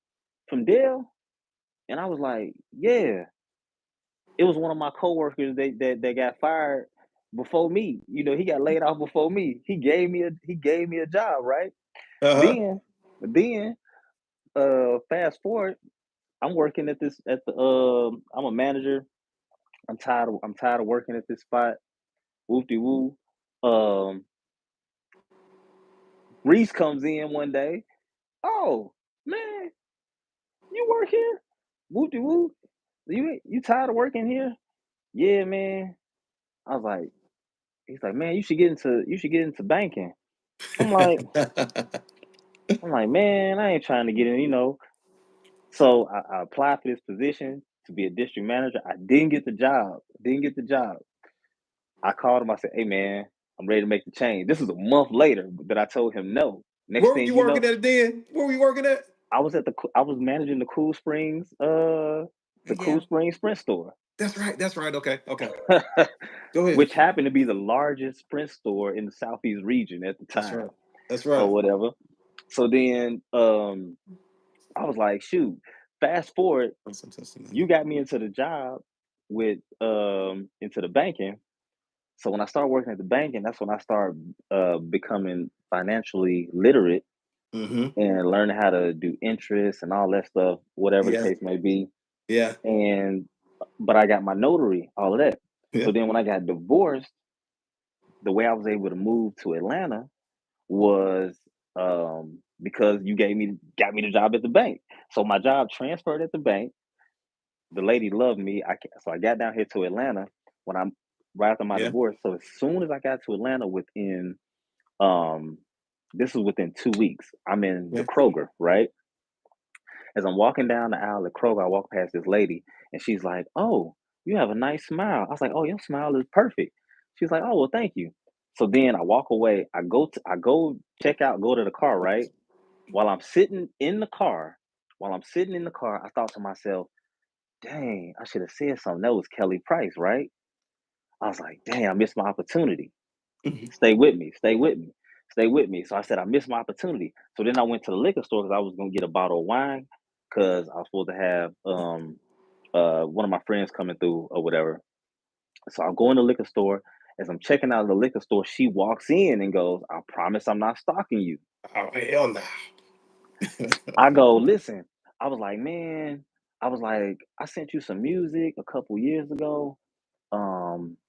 from Dell? And I was like, yeah. It was one of my coworkers that got fired before me. You know, he got laid off before me. He gave me a job, right? Uh-huh. Then fast forward, I'm working at the I'm a manager. I'm tired of working at this spot. Whoop de woo. Um Reese comes in one day. Oh man, you work here? Whoop de woo. You tired of working here? Yeah, man. I was like, he's like, man, you should get into banking. I'm like, I'm like, man, I ain't trying to get in. So I applied for this position to be a district manager. I didn't get the job. Didn't get the job. I called him. I said, hey, man, I'm ready to make the change. This was a month later that I told him no. Next Where were thing you you working know, at then? Where were you working at? I was managing the Cool Springs, Yeah. Sprint store, That's right. That's right. Okay. Okay. Go ahead. which happened to be the largest Sprint store in the Southeast region at the That's time, right. That's or right. whatever. So then, I was like, shoot, fast forward, That's some testimony. you got me into the job with into the banking. So when I started working at the banking, that's when I started becoming financially literate Mm-hmm. and learning how to do interest and all that stuff, whatever the Yeah. case may be. Yeah. And but I got my notary, all of that. Yeah. So then when I got divorced, the way I was able to move to Atlanta was because you got me the job at the bank. So my job transferred at the bank. The lady loved me. So I got down here to Atlanta when I'm right after my Yeah. divorce. So as soon as I got to Atlanta, um this was within 2 weeks. I'm in the Yeah. Kroger, right? As I'm walking down the aisle at Kroger, I walk past this lady, and she's like, "Oh, you have a nice smile." I was like, "Oh, your smile is perfect." She's like, "Oh, well, thank you." So then I walk away. I go check out, go to the car, right? While I'm sitting in the car, I thought to myself, dang, I should have said something. That was Kelly Price, right? I was like, dang, I missed my opportunity. Mhm. Stay with me, stay with me, stay with me. So I said, I missed my opportunity. So then I went to the liquor store because I was gonna get a bottle of wine because I was supposed to have one of my friends coming through or whatever. So I go in the liquor store. As I'm checking out of the liquor store, she walks in and goes, I promise I'm not stalking you. Oh hell no. I go, listen, I was like, man, I was like, I sent you some music a couple years ago.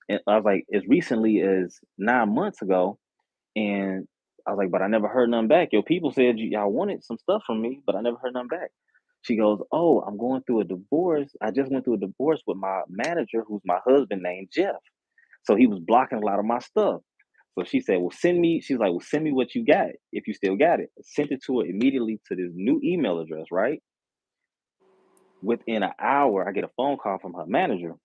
And I was like, as recently as 9 months ago, and I was like, but I never heard nothing back. Yo, people said y'all wanted some stuff from me, but I never heard nothing back. She goes, oh, I'm going through a divorce. I just went through a divorce with my manager, who's my husband named Jeff. So he was blocking a lot of my stuff. So she said, well, she's like, well, send me what you got if you still got it. Sent it to her immediately to this new email address, right? Within an hour, I get a phone call from her manager.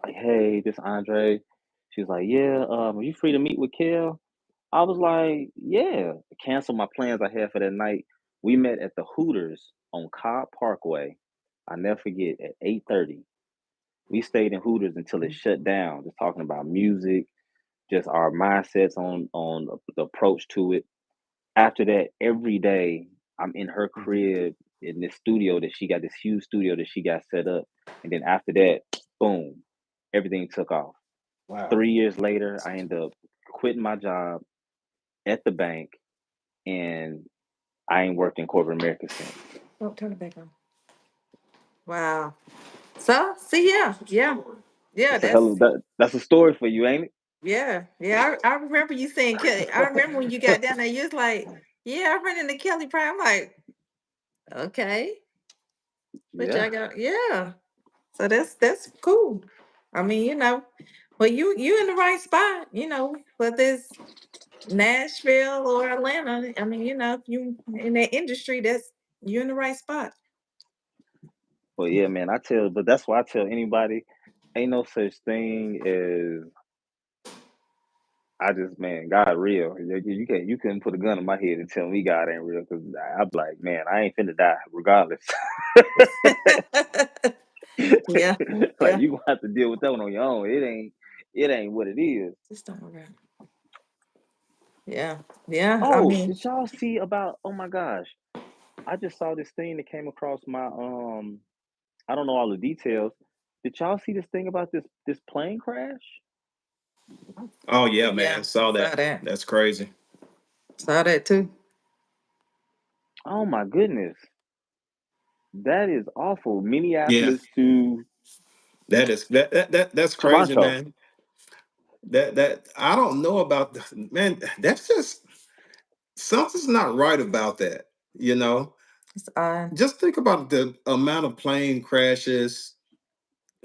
Like, hey, this Andre. She's like, yeah, are you free to meet with Kel? I was like, yeah. Cancel my plans I had for that night. We met at the Hooters on Cobb Parkway. I never forget at 8:30. We stayed in Hooters until it shut down, just talking about music, just our mindsets on the approach to it. After that, every day I'm in her crib in this studio that she got, this huge studio that she got set up. And then after that, boom, everything took off. Wow. 3 years later, I ended up quitting my job at the bank, and I ain't worked in corporate America since. Oh, turn it back on. Wow. So, see, yeah. That's a That's hell of that's a story for you, ain't it? Yeah, yeah. I remember you saying Kelly. I remember when you got down there, you was like, "Yeah, I ran into Kelly Prime." I'm like, okay, but Yeah. y'all got yeah. So that's cool. I mean, but you in the right spot. Whether it's Nashville or Atlanta. I mean, if you in that industry, that's you in the right spot. Well, yeah, man. But that's why I tell anybody, ain't no such thing as man, God real. You couldn't put a gun in my head and tell me God ain't real because I'm like, man, I ain't finna die regardless. Yeah, Like yeah. you gonna have to deal with that one on your own. It ain't what it is. Just don't worry. Yeah, yeah. I Oh, mean, did y'all see about? Oh my gosh, I just saw this thing that came across my I don't know all the details. Did y'all see this thing about this plane crash? Oh yeah, yeah. man. Saw Saw that. that. That's crazy. Saw that too. Oh my goodness, that is awful. Yeah. Minneapolis to That's crazy, Toronto. man. That I don't know about man. That's just something's not right about that. You know, It's odd. just think about the amount of plane crashes,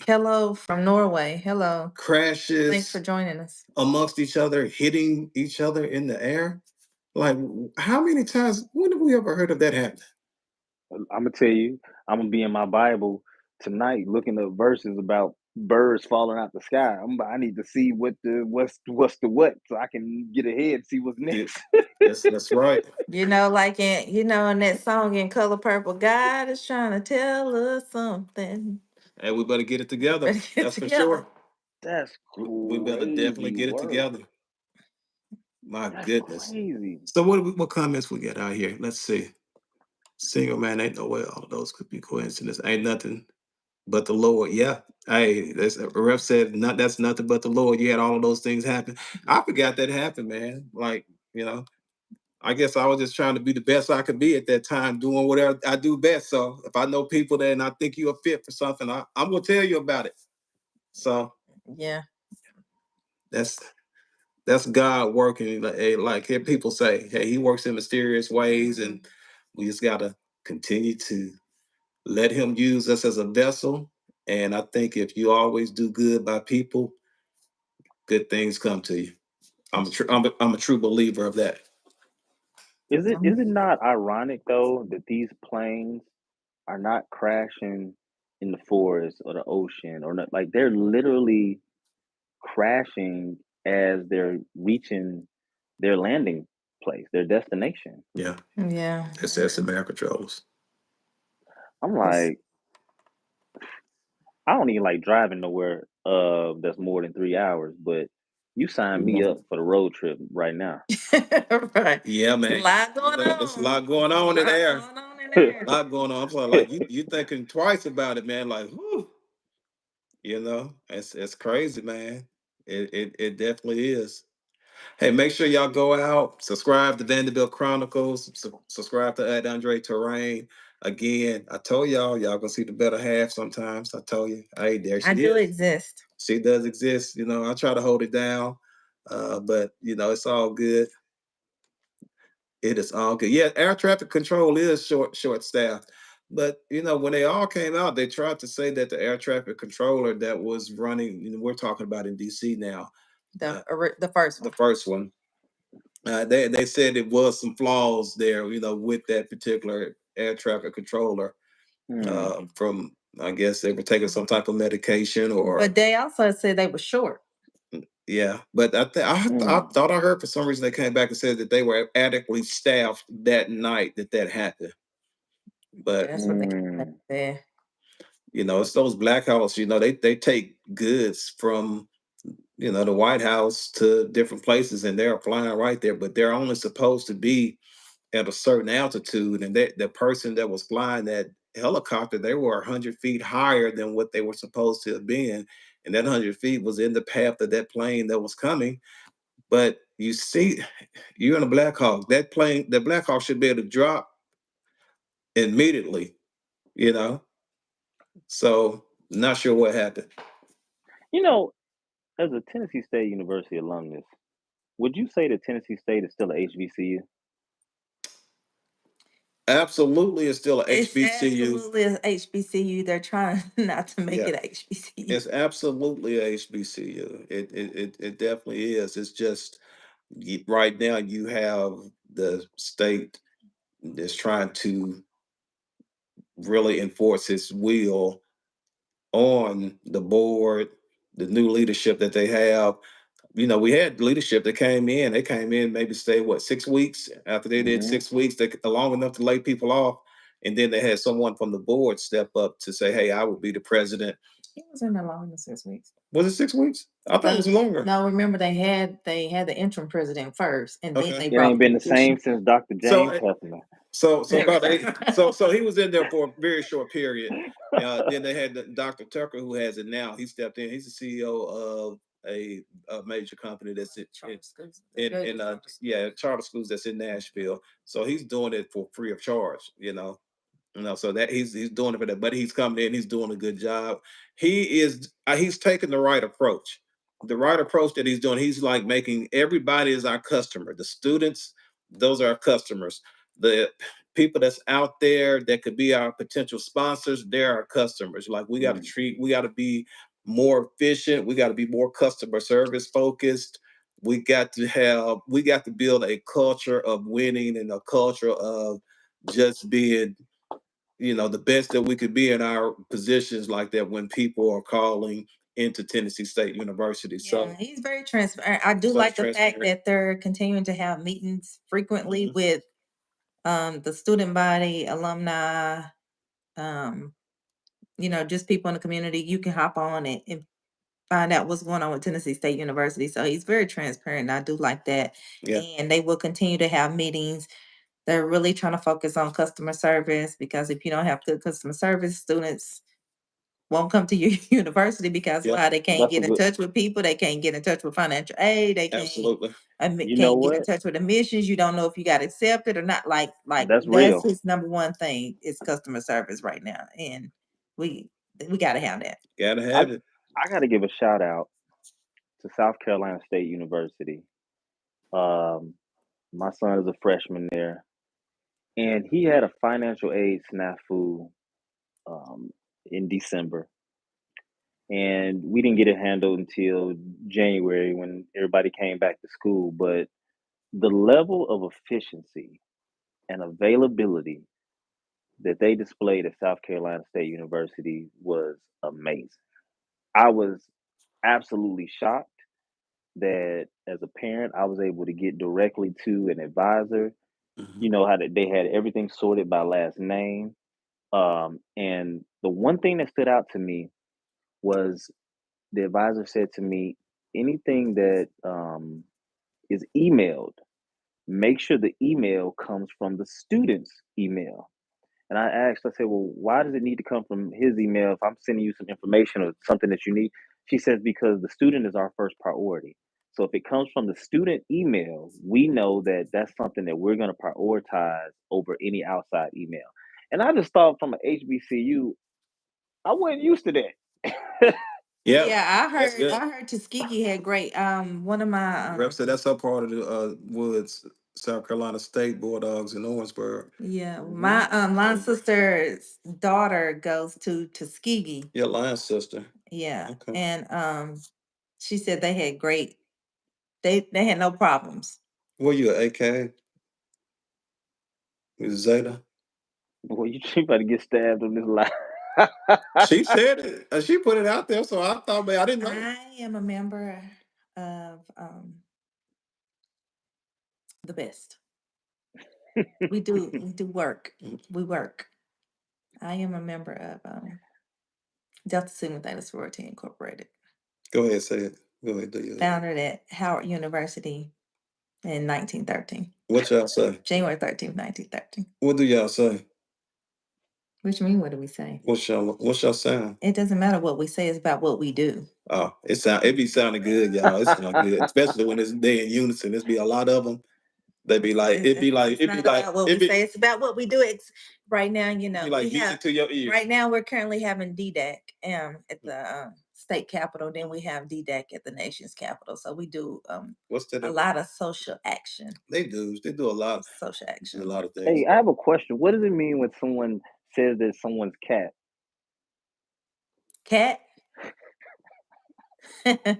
Hello from Norway. Hello. Thanks for crashes joining us. amongst each other, hitting each other in the air. Like, how many times? When have we ever heard of that happen? I'm gonna tell you, I'm gonna be in my Bible tonight looking at verses about birds falling out the sky. I need to see what's the what so I can get ahead and see what's Yeah, next. that's right. Like in that song in Color Purple, God is trying to tell us something. Hey, we better get it together. Better get That's for together. sure. That's We better definitely crazy get it work. together. My That's goodness. crazy. So what comments we got out here? Let's see. Single man ain't no way all of those could be coincidence. Ain't nothing but the Lord. Yeah. Hey, that's a ref said not that's nothing but the Lord. You had all of those things happen. I forgot that happened, man. Like, you know, I guess I was just trying to be the best I could be at that time, doing whatever I do best. So if I know people there and I think you're fit for something, I'm gonna tell you about it. So Yeah. that's that's God working. Like here people say, hey, he works in mysterious ways, and we just gotta continue to let him use us as a vessel. And I think if you always do good by people, good things come to you. I'm a true believer of that. Is it not ironic though that these planes are not crashing in the forest or the ocean or not, like they're literally crashing as they're reaching their landing place, their destination. Yeah, Yeah. it's America controls. I'm It's- like, I don't even like driving nowhere that's more than 3 hours, but you sign me up for the road trip right now. right. Yeah, A man. lot going There's a on. lot going A on in lot there. going on in A there. lot going on. I'm sorry, like you thinking twice about it, man. Like, whew, it's crazy, man. It definitely is. Hey, make sure y'all go out, subscribe to Vanderbilt Chronicles, subscribe to Ed Andre Terrain. Again, I told y'all gonna see the better half sometimes. I told you, hey, there I she do is. exist. She does exist. I try to hold it down, but it's all good. It is all good. Yeah, air traffic control is short staffed. But when they all came out, they tried to say that the air traffic controller that was running, we're talking about in DC now, uh, The first the one. first one, they said it was some flaws there, with that particular air traffic controller. Hmm. From I guess they were taking some type of medication or But they also said they were short. yeah. But I Hmm. thought I heard for some reason they came back and said that they were adequately staffed that night that happened. But That's what they Hmm. said. it's those black house. They take goods from the White House to different places, and they're flying right there. But they're only supposed to be at a certain altitude, and the person that was flying that helicopter, they were 100 feet higher than what they were supposed to have been, and that 100 feet was in the path of that plane that was coming. But you see, you're in a Black Hawk. That plane, the Black Hawk should be able to drop immediately. You know, so not sure what happened. You know, As a Tennessee State University alumnus, would you say that Tennessee State is still a HBCU? Absolutely, it's still a It's HBCU. absolutely a HBCU. They're trying not to make Yeah, it a HBCU. it's absolutely a HBCU. It definitely is. It's just right now you have the state that's trying to really enforce its will on the board, the new leadership that they have. We had leadership that came in. They came in, maybe stayed what, 6 weeks. After they did Hmm. 6 weeks, they long enough to lay people off. And then they had someone from the board step up to say, "Hey, I will be the president." It wasn't that long, 6 weeks. Was it 6 weeks? I thought it was longer. No, remember they had the interim president first, and then Okay. they It brought ain't the been the same position. since Dr. So James Hefner. so about so he was in there for a very short period. Then they had Dr. Tucker, who has it now. He stepped in. He's the CEO of a major company that's charter schools that's in Nashville. So he's doing it for free of charge. So that he's doing it for that, but he's coming in, he's doing a good job. He's taking the right approach. The right approach that he's doing, he's like making everybody is our customer. The students, those are our customers. The people that's out there that could be our potential sponsors, they're our customers. Like we got to be more efficient, we got to be more customer service focused. We got to build a culture of winning and a culture of just being the best that we could be in our positions like that when people are calling into Tennessee State University. Yeah, he's very transparent. I do like the fact that they're continuing to have meetings frequently with the student body, alumni, um, just people in the community. You can hop on it and find out what's going on with Tennessee State University. So he's very transparent. And I do like that. Yeah. And they will continue to have meetings. They're really trying to focus on customer service, because if you don't have good customer service, students won't come to your university because Yep. why? They can't That's a get in good. touch with people. They can't get in touch with financial aid. They can't Absolutely. You know can't get in what? touch with admissions. You don't know if you got accepted or not. Like That's that's real. his number one thing is customer service right now, and we we got to have that. Gotta I have it. I got to give a shout out to South Carolina State University. Um, my son is a freshman there, and he had a financial aid snafu um, in December, and we didn't get it handled until January when everybody came back to school. But the level of efficiency and availability that they displayed at South Carolina State University was amazing. I was absolutely shocked that as a parent, I was able to get directly to an advisor. Mhm. You know how they had everything sorted by last name. And the one thing that stood out to me was the advisor said to me, anything that is emailed, make sure the email comes from the student's email. And I said, well, why does it need to come from his email if I'm sending you some information or something that you need? She says, because the student is our first priority. So if it comes from the student email, we know that that's something that we're going to prioritize over any outside email. And I just thought from an HBCU, I wasn't used to that. Yeah, Yeah, I that's heard. good. I heard Tuskegee had great. One of my Rep said that's her part of the Woods, South Carolina State Bulldogs in Orangeburg. yeah, Mhm. my line sister's daughter goes to Tuskegee. Your line sister. Yeah, Okay. and she said they had great. They had no problems. Were you an AK? With Zeta? Boy, you about to get stabbed on this line. She said it. She put it out there, so I thought, man, I didn't know. I am a member of the best. We do work. We work. I am a member of Delta Sigma Theta Sorority Incorporated, Go ahead, say it. Go ahead, do you? founded at Howard University in 1913, What y'all say? January 13th, 1913. What do y'all say? Which mean, what do we say? What's y'all sound? It doesn't matter what we say; it's about what we do. Oh, it be sounding good, y'all. It sound good, especially when it's they in unison. There's be a lot of them. They be like, it'd be like, it's not about what we say. It's about what we do. It's right now, you know. Like music to your ears. Right now, we're currently having DDAC at the state capitol. Then we have DDAC at the nation's capital. So we do a lot of social action. They do a lot of social action. A lot of things. Hey, I have a question. What does it mean when someone says that someone's cat? Cat?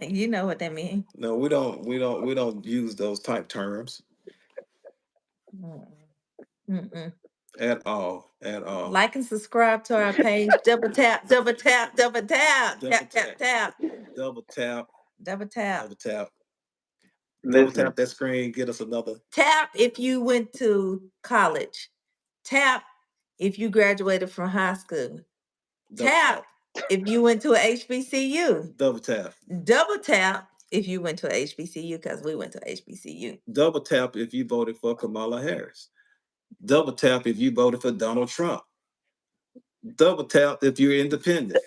You know what that means. No, we don't use those type terms. Mm-mm. At all. Like and subscribe to our page. Double tap, double tap, double tap, tap, tap, tap. Double tap. Double tap. Double tap. Listen. Double tap that screen. Get us another. Tap if you went to college. Tap if you graduated from high school. Tap if you went to a HBCU. Double tap. Double tap if you went to a HBCU, because we went to HBCU. Double tap if you voted for Kamala Harris. Double tap if you voted for Donald Trump. Double tap if you're independent.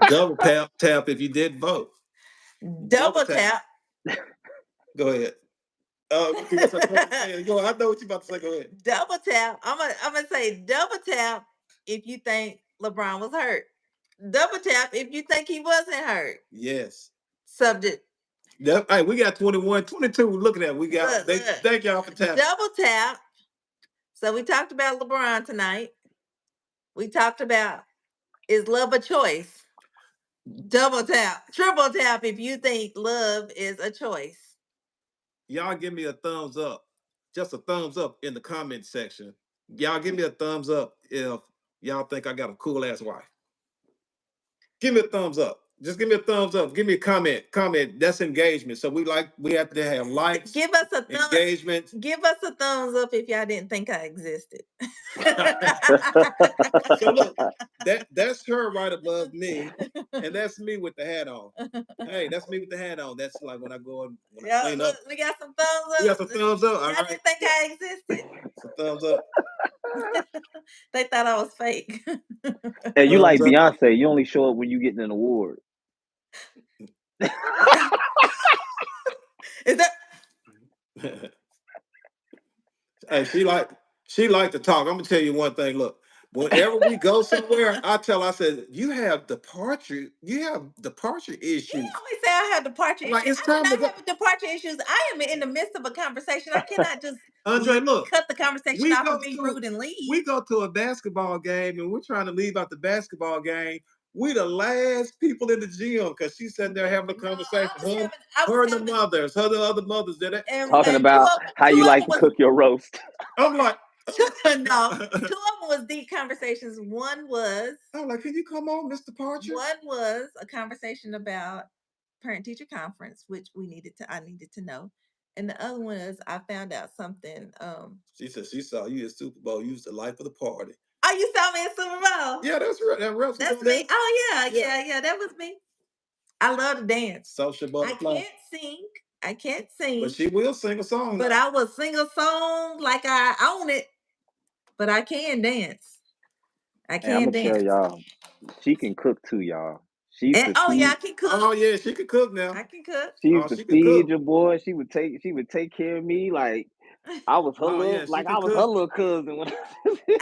Double tap if you did vote. Double tap. Go ahead. Go, I know what you're about to say. Go ahead. Double tap. I'm gonna say double tap if you think LeBron was hurt. Double tap if you think he wasn't hurt. Yes. Subject. Hey, we got 21, 22. Look at that. We got. Thank y'all for tapping. Double tap. So we talked about LeBron tonight. We talked about, is love a choice? Double tap. Triple tap if you think love is a choice. Y'all give me a thumbs up. Just a thumbs up in the comment section. Y'all give me a thumbs up if y'all think I got a cool ass wife. Give me a thumbs up. Just give me a thumbs up. Give me a comment. Comment. That's engagement. So we have to have likes. Give us a engagement. Give us a thumbs up if y'all didn't think I existed. So look, that's her right above me, and that's me with the hat on. Hey, that's me with the hat on. That's like when I go and clean up. We got some thumbs up. We got some thumbs up. I didn't think I existed. Some thumbs up. They thought I was fake. Hey, you like Beyonce. You only show up when you get an award. Is that? Hey, she like to talk. I'm gonna tell you one thing. Look, whenever we go somewhere, I said, you have departure issues. You always say I have departure issues. It's time I do not have departure issues. I am in the midst of a conversation. I cannot just Andre, look, cut the conversation off and be rude and leave. We go to a basketball game and we're trying to leave out the basketball game. We the last people in the gym because she's sitting there having a conversation. Her and the mothers, her the other mothers did it. Talking about how you like to cook your roast. I'm like, no, 2 of them was deep conversations. One was, I'm like, can you come on, Mr. Parcher? One was a conversation about parent-teacher conference, which I needed to know. And the other one is, I found out something. She said she saw you at Super Bowl. You was the life of the party. Oh, you saw me at Super Bowl? Yeah, that's right. That's me. Oh, yeah, that was me. I love to dance. Social butterfly. I can't sing. But she will sing a song. But I will sing a song like I own it. But I can dance. I'm gonna tell y'all, she can cook too, y'all. I can cook. Oh yeah, she can cook now. I can cook. She used to feed your boy. She would take care of me like I was her little cousin. When you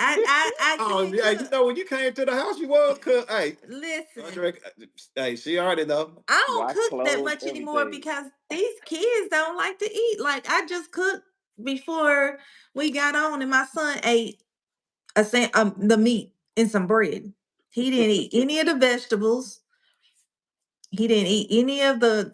know when you came to the house, you was cook. Hey, listen. Hey, she already know. I don't cook that much anymore because these kids don't like to eat. Like I just cooked before we got on, and my son ate the meat and some bread. He didn't eat any of the vegetables. He didn't eat any of the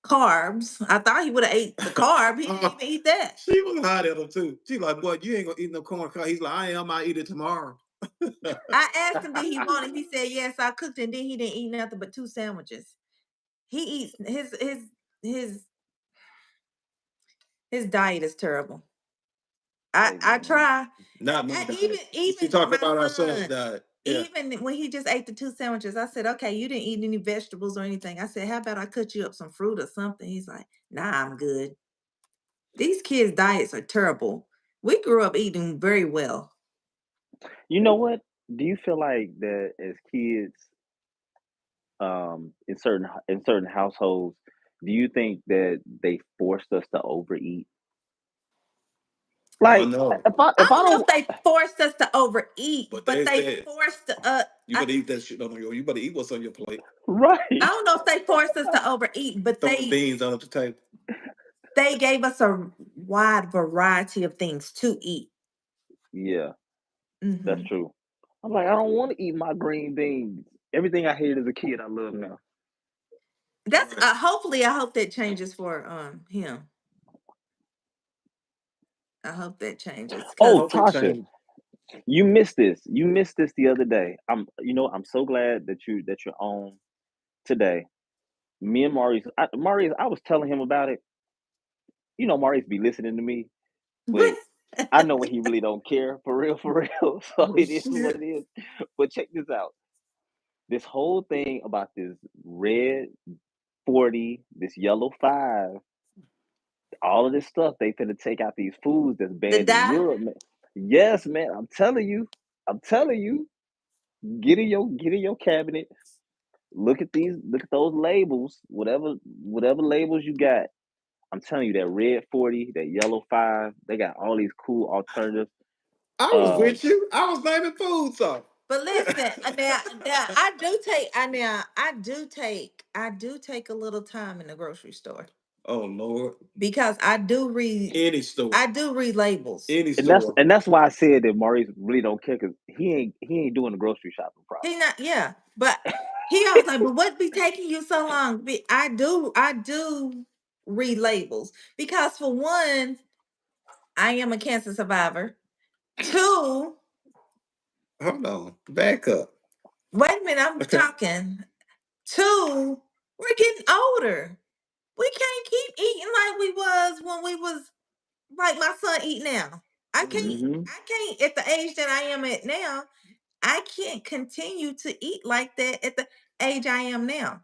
carbs. I thought he would have ate the carb. He didn't even eat that. She was hot at him too. She like, boy, you ain't gonna eat no corn. He's like, I am. I eat it tomorrow. I asked him, did he want it? He said, yes, I cooked it. And then he didn't eat nothing but 2 sandwiches. He eats his diet is terrible. I try. Not me. Even she talking about our son's diet. Yeah. Even when he just ate the 2 sandwiches, I said, okay, you didn't eat any vegetables or anything. I said, how about I cut you up some fruit or something? He's like, nah, I'm good. These kids' diets are terrible. We grew up eating very well. You know what? Do you feel like that as kids, in certain households, do you think that they forced us to overeat? Like know. if I I don't know don't if they forced us to overeat, But but they they said forced you better eat that shit on your. You better eat what's on your plate. I right. don't know if they forced us to overeat, but Throwing beans under the table. they gave us a wide variety of things to eat. Yeah, that's Hmm. true. I'm like, I don't want to eat my green beans. Everything I hated as a kid, I love now. That's Right. hopefully I hope that changes for him. I hope that changes I because Oh, hope it Tasha, changes. you missed this. You missed this the other day. I'm so glad that you're on today. Me and Maurice, I was telling him about it. Maurice be listening to me, but I know when he really don't care for real, for real. So Oh it is what shit. it is. But check this out. This whole thing about this red 40, this yellow 5, all of this stuff, they finna take out these foods that's the banned in dye. Europe, man. Yes, man. I'm telling you. I'm telling you. Get in your cabinet. Look at those labels. Whatever labels you got. I'm telling you that red 40, that yellow 5, they got all these cool alternatives. I was Uh with you. I was naming foods off. But listen, now I do take I do take a little time in the grocery store Oh Lord. because Any store. I do read labels. Any and that's store. and that's why I said that Maurice really don't care because he ain't doing the grocery shopping He process. not yeah, but he always like, but what be taking you so long? I do read labels because for one, I am a cancer survivor. Two, Hold on. Back up. wait a minute, I'm Okay. talking. Two, we're getting older. We can't keep eating like we was when we was like my son eat now. Hmm. I can't at the age that I am at now, I can't continue to eat like that at the age I am now.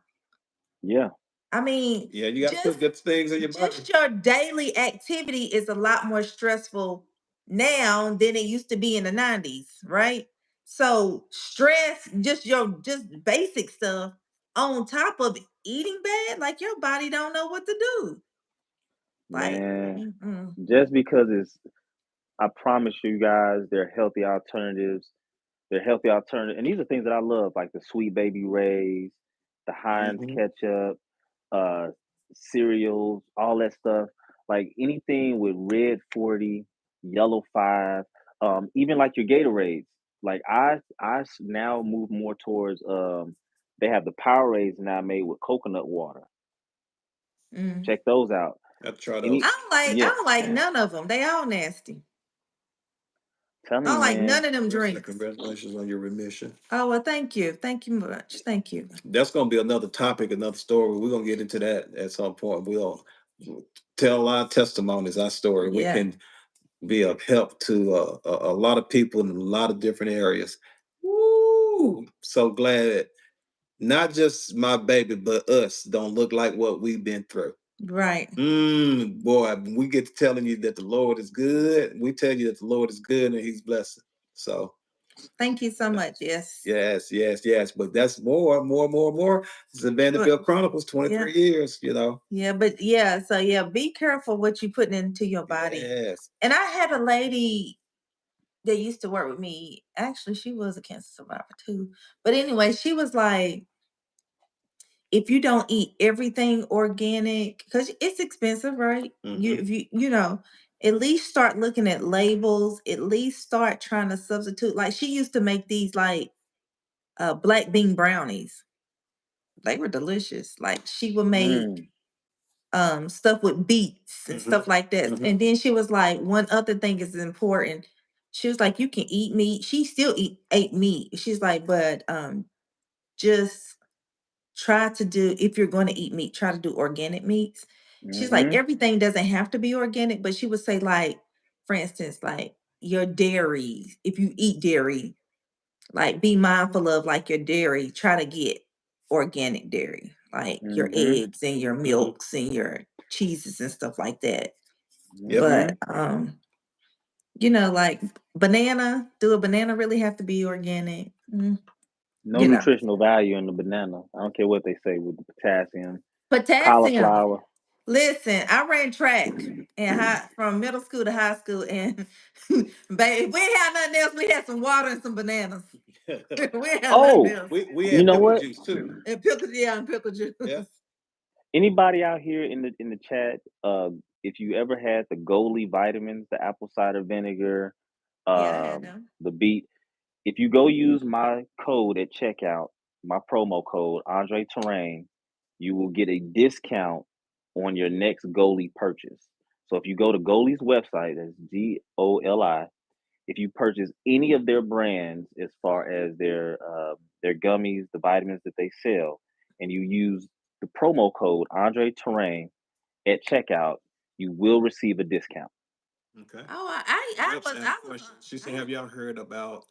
Yeah. I mean, Yeah, you gotta put good things in your body. just your daily activity is a lot more stressful now than it used to be in the 90s, right? So stress, just basic stuff on top of eating bad, like your body don't know what to do. Like, Man, mm-mm. just because I promise you guys, they're healthy alternatives. They're healthy alternatives. And these are things that I love, like the Sweet Baby Rays, the Heinz Mm-hmm. ketchup, uh, cereals, all that stuff. Like anything with red 40, yellow 5, even like your Gatorades. Like now move more towards they have the Powerades now made with coconut water. Mm. Check those out. Gotta try Any those. I Yeah, don't like none of them. They all nasty. telling I you, don't like man. none of them drinks. Congratulations on your remission. Oh well, thank you much, thank you. That's gonna be another topic, another story. We're gonna get into that at some point. We'll tell our testimonies, our story. We Yeah, can be of help to a lot of people in a lot of different areas. Woo! So glad not just my baby, but us don't look like what we've been through. right. Boy, when we get to telling you that the Lord is good, we tell you that the Lord is good and He's blessing. So Thank you so much. Yes. yes. But that's more. It's the But Vanderbilt Chronicles, yeah, 23 years, you know. yeah, but yeah, so yeah, be careful what you putting into your body. Yes. And I had a lady that used to work with me. Actually, she was a cancer survivor too. But anyway, she was like, if you don't eat everything organic, because it's expensive, right? Mm-hmm. If you know, at least start looking at labels, at least start trying to substitute. Like she used to make these like black bean brownies. They were delicious. Like she would make Mm, stuff with beets and Mm-hmm. stuff like that. Mm-hmm. And then she was like, one other thing is important. She was like, you can eat meat. She still ate meat. She's like, but just try to do, if you're going to eat meat, try to do organic meats. She's like, mm-hmm, everything doesn't have to be organic, but she would say, like, for instance, like your dairy, if you eat dairy, like be mindful of like your dairy, try to get organic dairy, like your mm-hmm, eggs and your Mm-hmm. milks and your cheeses and stuff like that. Yep. mm-hmm. But like banana, do a banana really have to be organic? No You know. nutritional value in the banana. I don't care what they say with the potassium. Potassium. Cauliflower. Listen, I ran track from middle school to high school, and baby, we ain't had nothing else. We had some water and some bananas. We had nothing else. we You had know pickle what? juice too. And pickle, yeah, and pickle juice. Yeah. Anybody out here in the chat, if you ever had the Goli vitamins, the apple cider vinegar, Yeah, I had them. the beet, if you go use my code at checkout, my promo code Andre Terrain, you will get a discount on your next Goli purchase. So if you go to Goli's website, that's GOLI. If you purchase any of their brands, as far as their gummies, the vitamins that they sell, and you use the promo code Andre Terrain at checkout, you will receive a discount. Okay. Oh, She said, "Have y'all heard about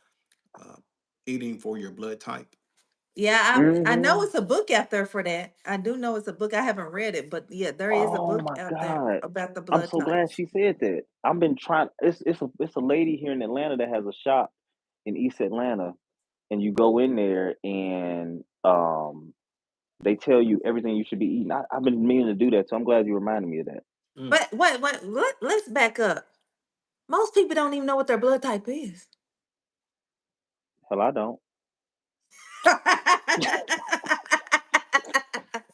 eating for your blood type?" yeah, I know Mhm. it's a book out there for that. I do know it's a book. I haven't read it, but yeah, there is a Oh book my out there God. about the I'm blood so glad types. she said that. I've been trying. It's a lady here in Atlanta that has a shop in East Atlanta, and you go in there and they tell you everything you should be eating. I've been meaning to do that, so I'm glad you reminded me of that. Mm. But let's back up. Most people don't even know what their blood type is. Hell, I don't.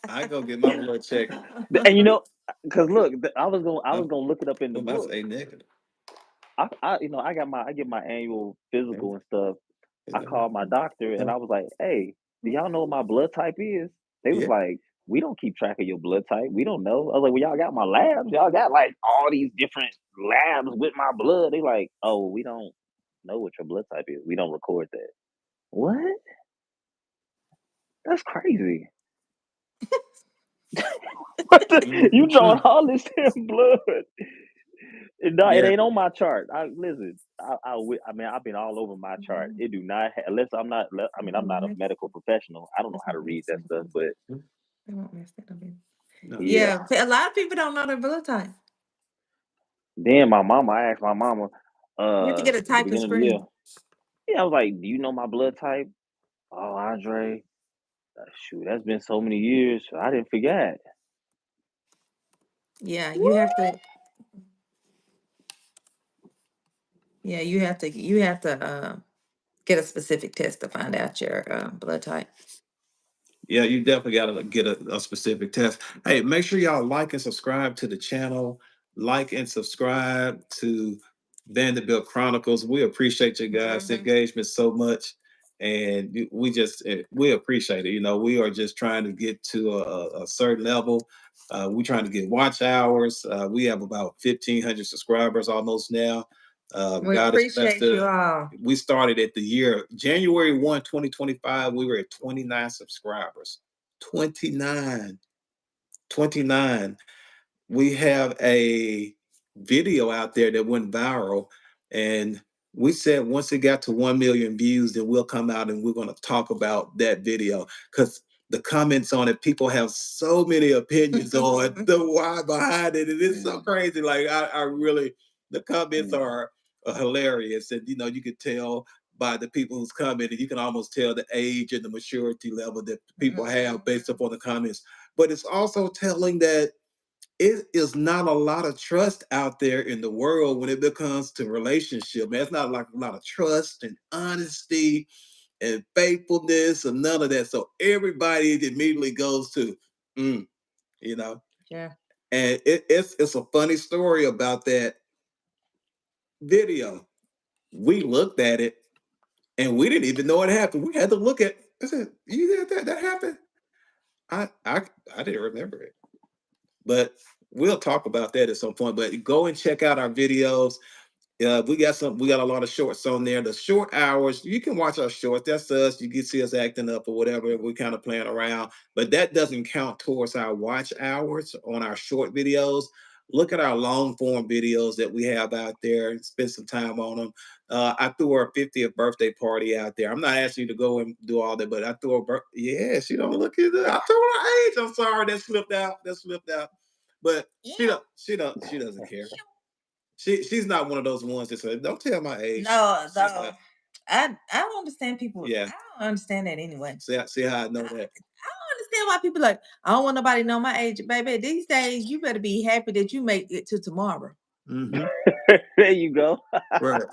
I go get my blood checked. And because look, I was I'm, gonna look it up in the I'm about to book. say negative. I get my annual Is physical and stuff. I that called my doctor and right? I was like, "Hey, do y'all know what my blood type is?" They was Yeah. like, "We don't keep track of your blood type. We don't know." I was like, "Well, y'all got my labs. Y'all got like all these different labs with my blood." They like, "Oh, we don't know what your blood type is. We don't record that." What? That's crazy. You drawing Mhm. all this damn blood? No, it Yeah. ain't on my chart. Listen. I mean, I've been all over my chart. It do not unless I'm not. I mean, I'm not a medical professional. I don't know how to read that stuff. But No. yeah, Yeah, a lot of people don't know their blood type. then my mama. I asked my mama, You have to get a at the typing beginning of the year. screen. Yeah, I was like, "Do you know my blood type?" Oh, Andre, shoot, that's been so many years. I didn't forget. Yeah, you have What? to. Yeah, you have to get a specific test to find out your blood type. Yeah, you definitely got to get a specific test. Hey, make sure y'all like and subscribe to the channel. Like and subscribe to Vanderbilt Chronicles. We appreciate you guys' engagement so much, and we appreciate it. You know, we are just trying to get to a certain level. We're trying to get watch hours. We have about 1,500 subscribers almost now. We God has blessed appreciate you us. all. We started at the year January 1, 2025. We were at 29 subscribers. 29. 29. We have a video out there that went viral, and we said once it got to 1 million views, then we'll come out and we're going to talk about that video, because the comments on it, people have so many opinions on the why behind it. And it's so crazy. Like, I really, the comments are hilarious. And, you could tell by the people who's commenting, you can almost tell the age and the maturity level that people have based upon the comments. But it's also telling that it is not a lot of trust out there in the world when it comes to relationship. Man, it's not like a lot of trust and honesty and faithfulness and none of that. So everybody immediately goes to, mm, you know. Yeah. And it's a funny story about that video. We looked at it and we didn't even know it happened. We had to look at. I said, "You had that happened?" I didn't remember it. But we'll talk about that at some point. But go and check out our videos. We got a lot of shorts on there. The short hours, you can watch our shorts. That's us. You can see us acting up or whatever. We're kind of playing around, but that doesn't count towards our watch hours on our short videos. Look at our long form videos that we have out there and spend some time on them. I threw our 50th birthday party out there. I'm not asking you to go and do all that, but I threw yeah, she don't look at it. I told her age. I'm sorry, that slipped out. That slipped out. But she doesn't care. She's not one of those ones that say, "Don't tell my age." No, She's no. not. I don't understand people. Yeah. I don't understand that anyway. See how I know that. I don't understand why people like, I don't want nobody to know my age, baby. These days, you better be happy that you make it to tomorrow. Mm-hmm. There you go. Right.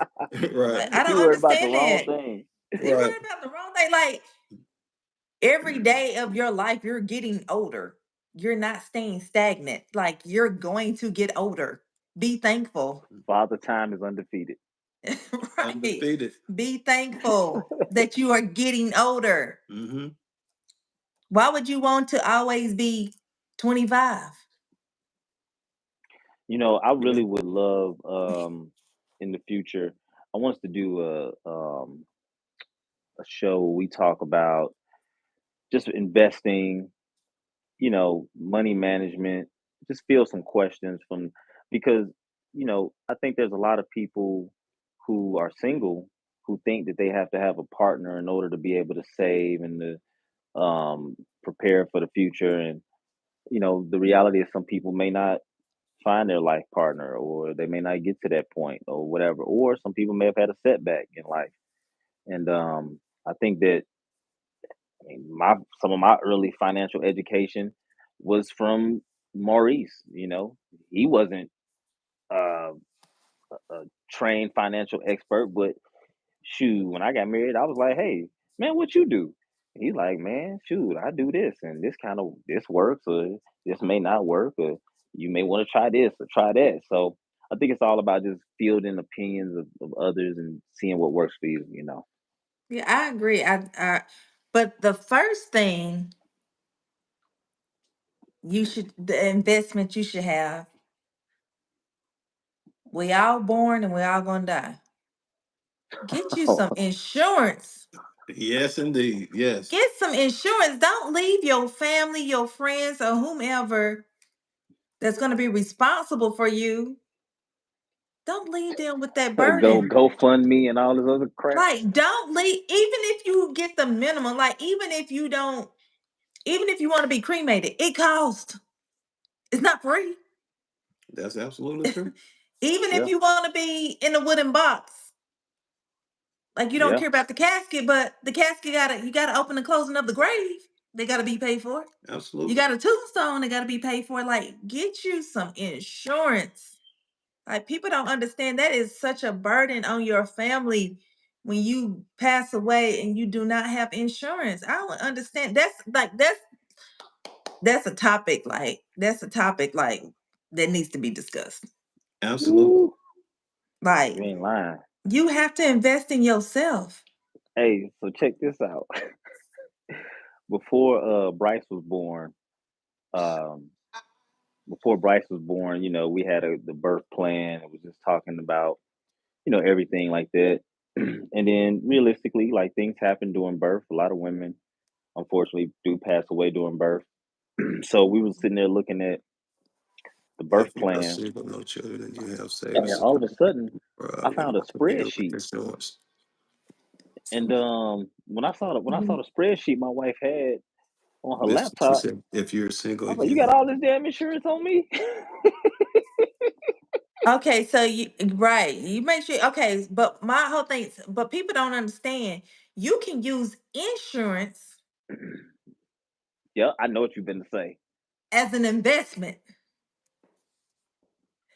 Right. Like, I don't You worried about the understand wrong that. thing. You Right. worried about the wrong thing. Like every day of your life, you're getting older. You're not staying stagnant. Like you're going to get older. Be thankful. Father Time is undefeated. Right. Undefeated. Be thankful that you are getting older. Mm-hmm. Why would you want to always be 25? You know, I Yeah. really would love in the future. I want us to do a show where we talk about just investing, you know, money management, just feel some questions from because, you know, I think there's a lot of people who are single who think that they have to have a partner in order to be able to save and to prepare for the future. And, you know, the reality is some people may not find their life partner or they may not get to that point or whatever. Or some people may have had a setback in life. And I think that I mean, my some of my early financial education was from Maurice. You know, he wasn't uh, a trained financial expert, but shoot, when I got married, I was like, "Hey, man, what you do?" And he's like, "Man, shoot, I do this, and this works, or this may not work, or you may want to try this or try that." So I think it's all about just fielding opinions of others and seeing what works for you. You know. Yeah, I agree. But the first thing the investment you should have, we all born and we all gonna die. Get you some insurance. Yes, indeed. Yes. Get some insurance. Don't leave your family, your friends, or whomever that's gonna be responsible for you. Don't leave them with that burden. Go fund me and all this other crap. Like, don't leave, even if you get the minimum, like even if you don't, even if you want to be cremated, it costs. It's not free. That's absolutely true. Even if Yeah, you want to be in a wooden box, like you don't yeah. care about the casket, but the casket you gotta open the closing of the grave. They gotta be paid for. You Absolutely. got a tombstone, they gotta be paid for. Like, get you some insurance. Like people don't understand that is such a burden on your family when you pass away and you do not have insurance. I don't understand. That's a topic like that needs to be discussed. Absolutely. Woo, Like you ain't lying. you have to invest in yourself. Hey, so check this out. Before Bryce was born, um, you know, we had the birth plan. It was just talking about, you know, everything like that. And then realistically, like things happen during birth. A lot of women, unfortunately, do pass away during birth. So we was sitting there looking at the birth If you are plan, single, no children, and you have and then savings all of a sudden, I you found a prepare with spreadsheet. insurance. And when I saw Mhm. the spreadsheet my wife had on her This, she laptop, said, if you're single, I was like, "You you got have. all this damn insurance on me?" Okay, so you right. You make sure okay, but my whole thing but people don't understand. You can use insurance Yeah, I know what you've been to say. as an investment.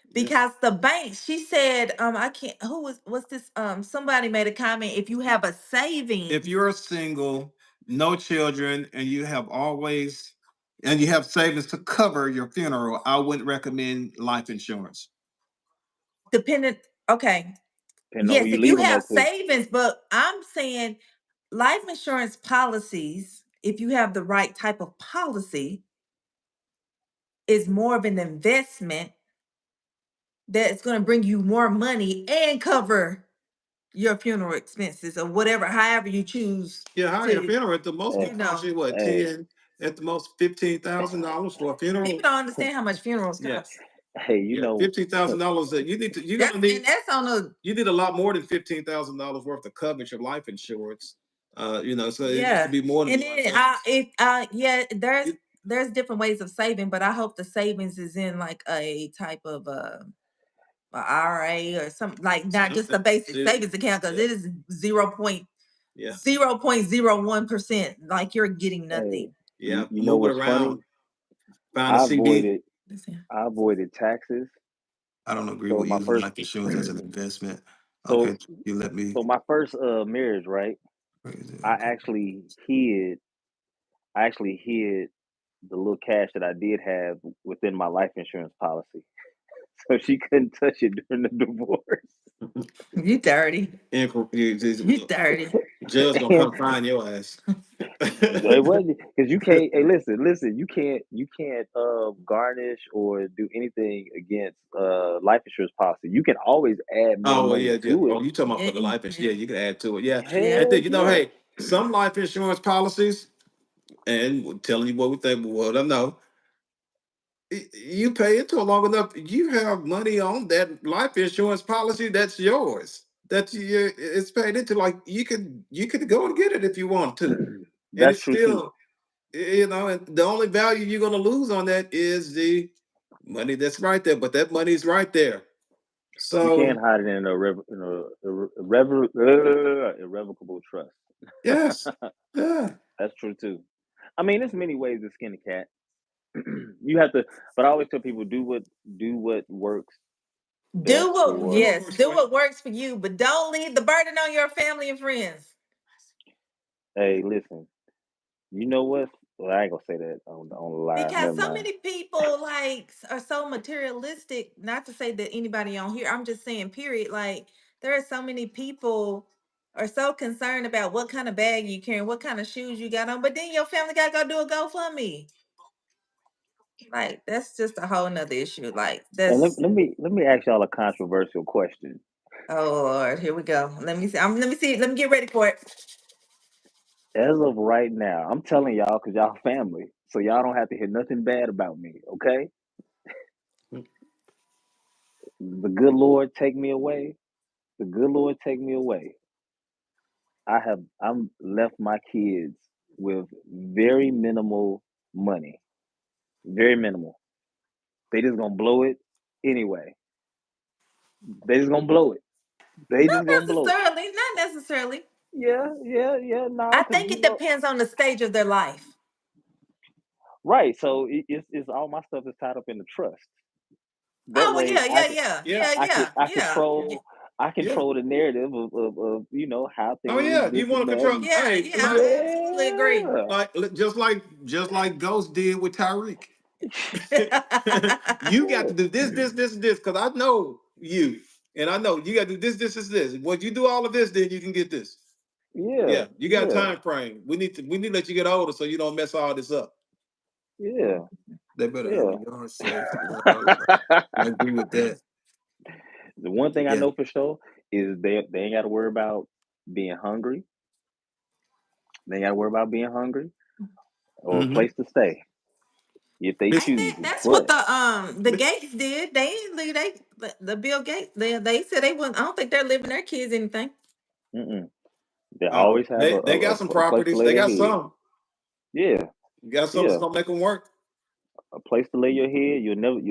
Yeah. Because the bank, she said, I can't who was what's this? Somebody made a comment. If you have a savings, If you're single, no children, and you have savings to cover your funeral, I wouldn't recommend life insurance. dependent, okay. Depending on who Yes, you if you leaving though, have because savings, but I'm saying life insurance policies, if you have the right type of policy, is more of an investment that's going to bring you more money and cover your funeral expenses or whatever, however you choose Yeah, how your to, funeral at the most hey, gonna you cost know. you what, hey, 10, at the most $15,000 for a People funeral? don't understand how much funerals Yeah. cost. hey, you Yeah, know, $15,000 that you're That's gonna and that's on a you need a lot more than $15,000 worth of coverage of life insurance. So it needs to yeah. be more than And like then that. yeah, You- there's different ways of saving, but I hope the savings is in like a type of a IRA or something like not just a basic yeah, savings account because yeah, it is 0 point yeah, 0.01%. Like you're getting hey, nothing. Yeah, You know move it what's funny? around. Find a I CD. avoided taxes. I don't agree So with my using first life insurance as an investment. so Okay, you let me. so my first marriage, right? I Okay. actually hid the little cash that I did have within my life insurance policy. So she couldn't touch it during the divorce. You dirty. You dirty. Judge gonna come find your ass. It wasn't because you can't. Hey, listen. You can't garnish or do anything against life insurance policy. You can always add more Oh well, money yeah, yeah. to it. Oh, you talking about for the life insurance? Yeah, you can add to it. Yeah, Yeah. and then Heck you know, yeah. hey, some life insurance policies, and we're telling you what we think, what I know. You pay into it long enough, you have money on that life insurance policy that's yours. That it's paid into. Like you could go and get it if you want to, and That's it's true too. still, and the only value you're gonna lose on that is the money that's right there. But that money's right there. You can't So hide it in irrevocable trust. yes, yeah. That's true too. I mean, there's many ways to skin a cat. You have to, but I always tell people do what works best Do for. what Yes, works do for you. what works for you, but don't leave the burden on your family and friends. Hey, listen. You know what? Well, I ain't gonna say that on the live. Because Never so mind. many people are so materialistic. Not to say that anybody on here, I'm just saying, period. Like there are so many people are so concerned about what kind of bag you carry, what kind of shoes you got on, but then your family gotta go do a GoFundMe. Like that's just a whole nother issue. Like And that's let me ask y'all a controversial question. oh Lord, here we go. Let me see. Let me see. Let me get ready for it. As of right now, I'm telling y'all because y'all family, so y'all don't have to hear nothing bad about me. Okay? The good Lord take me away. The good Lord take me away. I'm left my kids with very minimal money. Very minimal. They just gonna blow it anyway. They just gonna blow it. They Not just gonna blow it. necessarily. Not necessarily. Yeah. I No, because think it depends on the stage of their life. right. So it's all my stuff is tied up in the trust. That Oh well, way, yeah, yeah, yeah, Yeah, yeah, yeah, I yeah, control I yeah. control the narrative of how Oh things yeah, this you and want to that. control? And yeah, Hey, yeah. I absolutely agree. yeah, just like Ghost did with Tyreek. You got to do this, because I know you, and I know you got to do this. When you do all of this, then you can get this. yeah, Yeah, you got a yeah, time frame. We need to let you get older so you don't mess all this up. yeah, They better have yeah. a yard sale. I agree with that. The one thing I Yeah. know for sure is they ain't got to worry about being hungry. They ain't got to worry about being hungry or a Mm-hmm. place to stay if they Miss, Ain't choose that it. that's what But the Miss, Gates did? They didn't leave the Bill Gates. They said they wouldn't. I don't think they're leaving their kids anything. mm-mm. They oh, always have they got some a place to properties. lay They their got head. some. Yeah, You got some that's yeah. gonna make them work. A place to lay your head. You'll never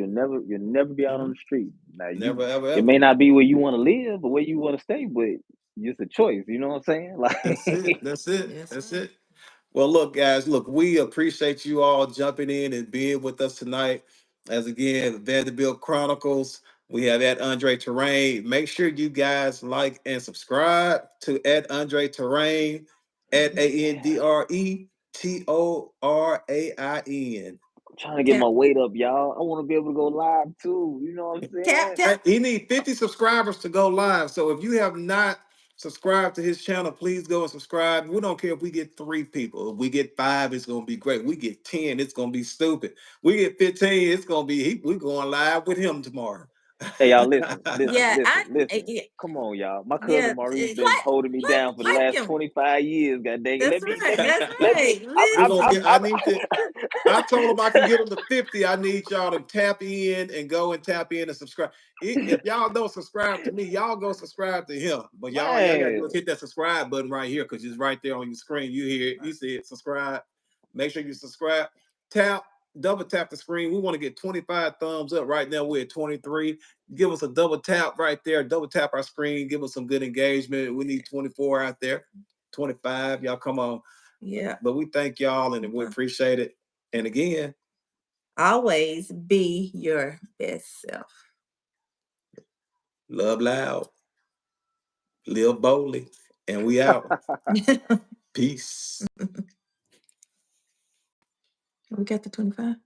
be out on Hmm. the street. Now Never, ever, it ever. may not be where you want to live or where you want to stay, but it's a choice. You know what I'm saying? That's it. Like, That's it. Yes, That's right. it. Well, look, guys, look, we appreciate you all jumping in and being with us tonight. As again, Vanderbilt Chronicles, we have at Andre Terrain. Make sure you guys like and subscribe to at Andre Terrain at AndreTorain. I'm trying to get my Tap weight up, y'all. I want to be able to go live too. You know what I'm tap saying? tap. He need 50 subscribers to go live. So if you have not subscribed to his channel, please go and subscribe. We don't care if we get 3 people. If we get 5, it's gonna be great. We get 10, it's gonna be stupid. We get 15, it's gonna be we going live with him tomorrow. Hey, y'all, listen, listen, Yeah, listen, listen. yeah, Come on, y'all. My cousin yeah. Maurice been holding me down for the Like last him. 25 years. God dang it. That's Let me, right. let me, That's let me. right. We're gonna Listen. get I told him I can get him to 50. I need y'all to tap in and go and tap in and subscribe. If y'all don't subscribe to me, y'all go subscribe to him. But y'all gotta do is Man, hit that subscribe button right here because it's right there on your screen. You hear it, you see it, subscribe. Make sure you subscribe. Tap, double tap the screen. We want to get 25 thumbs up. Right now, we're at 23. Give us a double tap right there. Double tap our screen. Give us some good engagement. We need 24 out there. 25. Y'all come on. Yeah. But we thank y'all and we appreciate it. And again, always be your best self. Love loud, live boldly, and we out. Peace. We got the 25.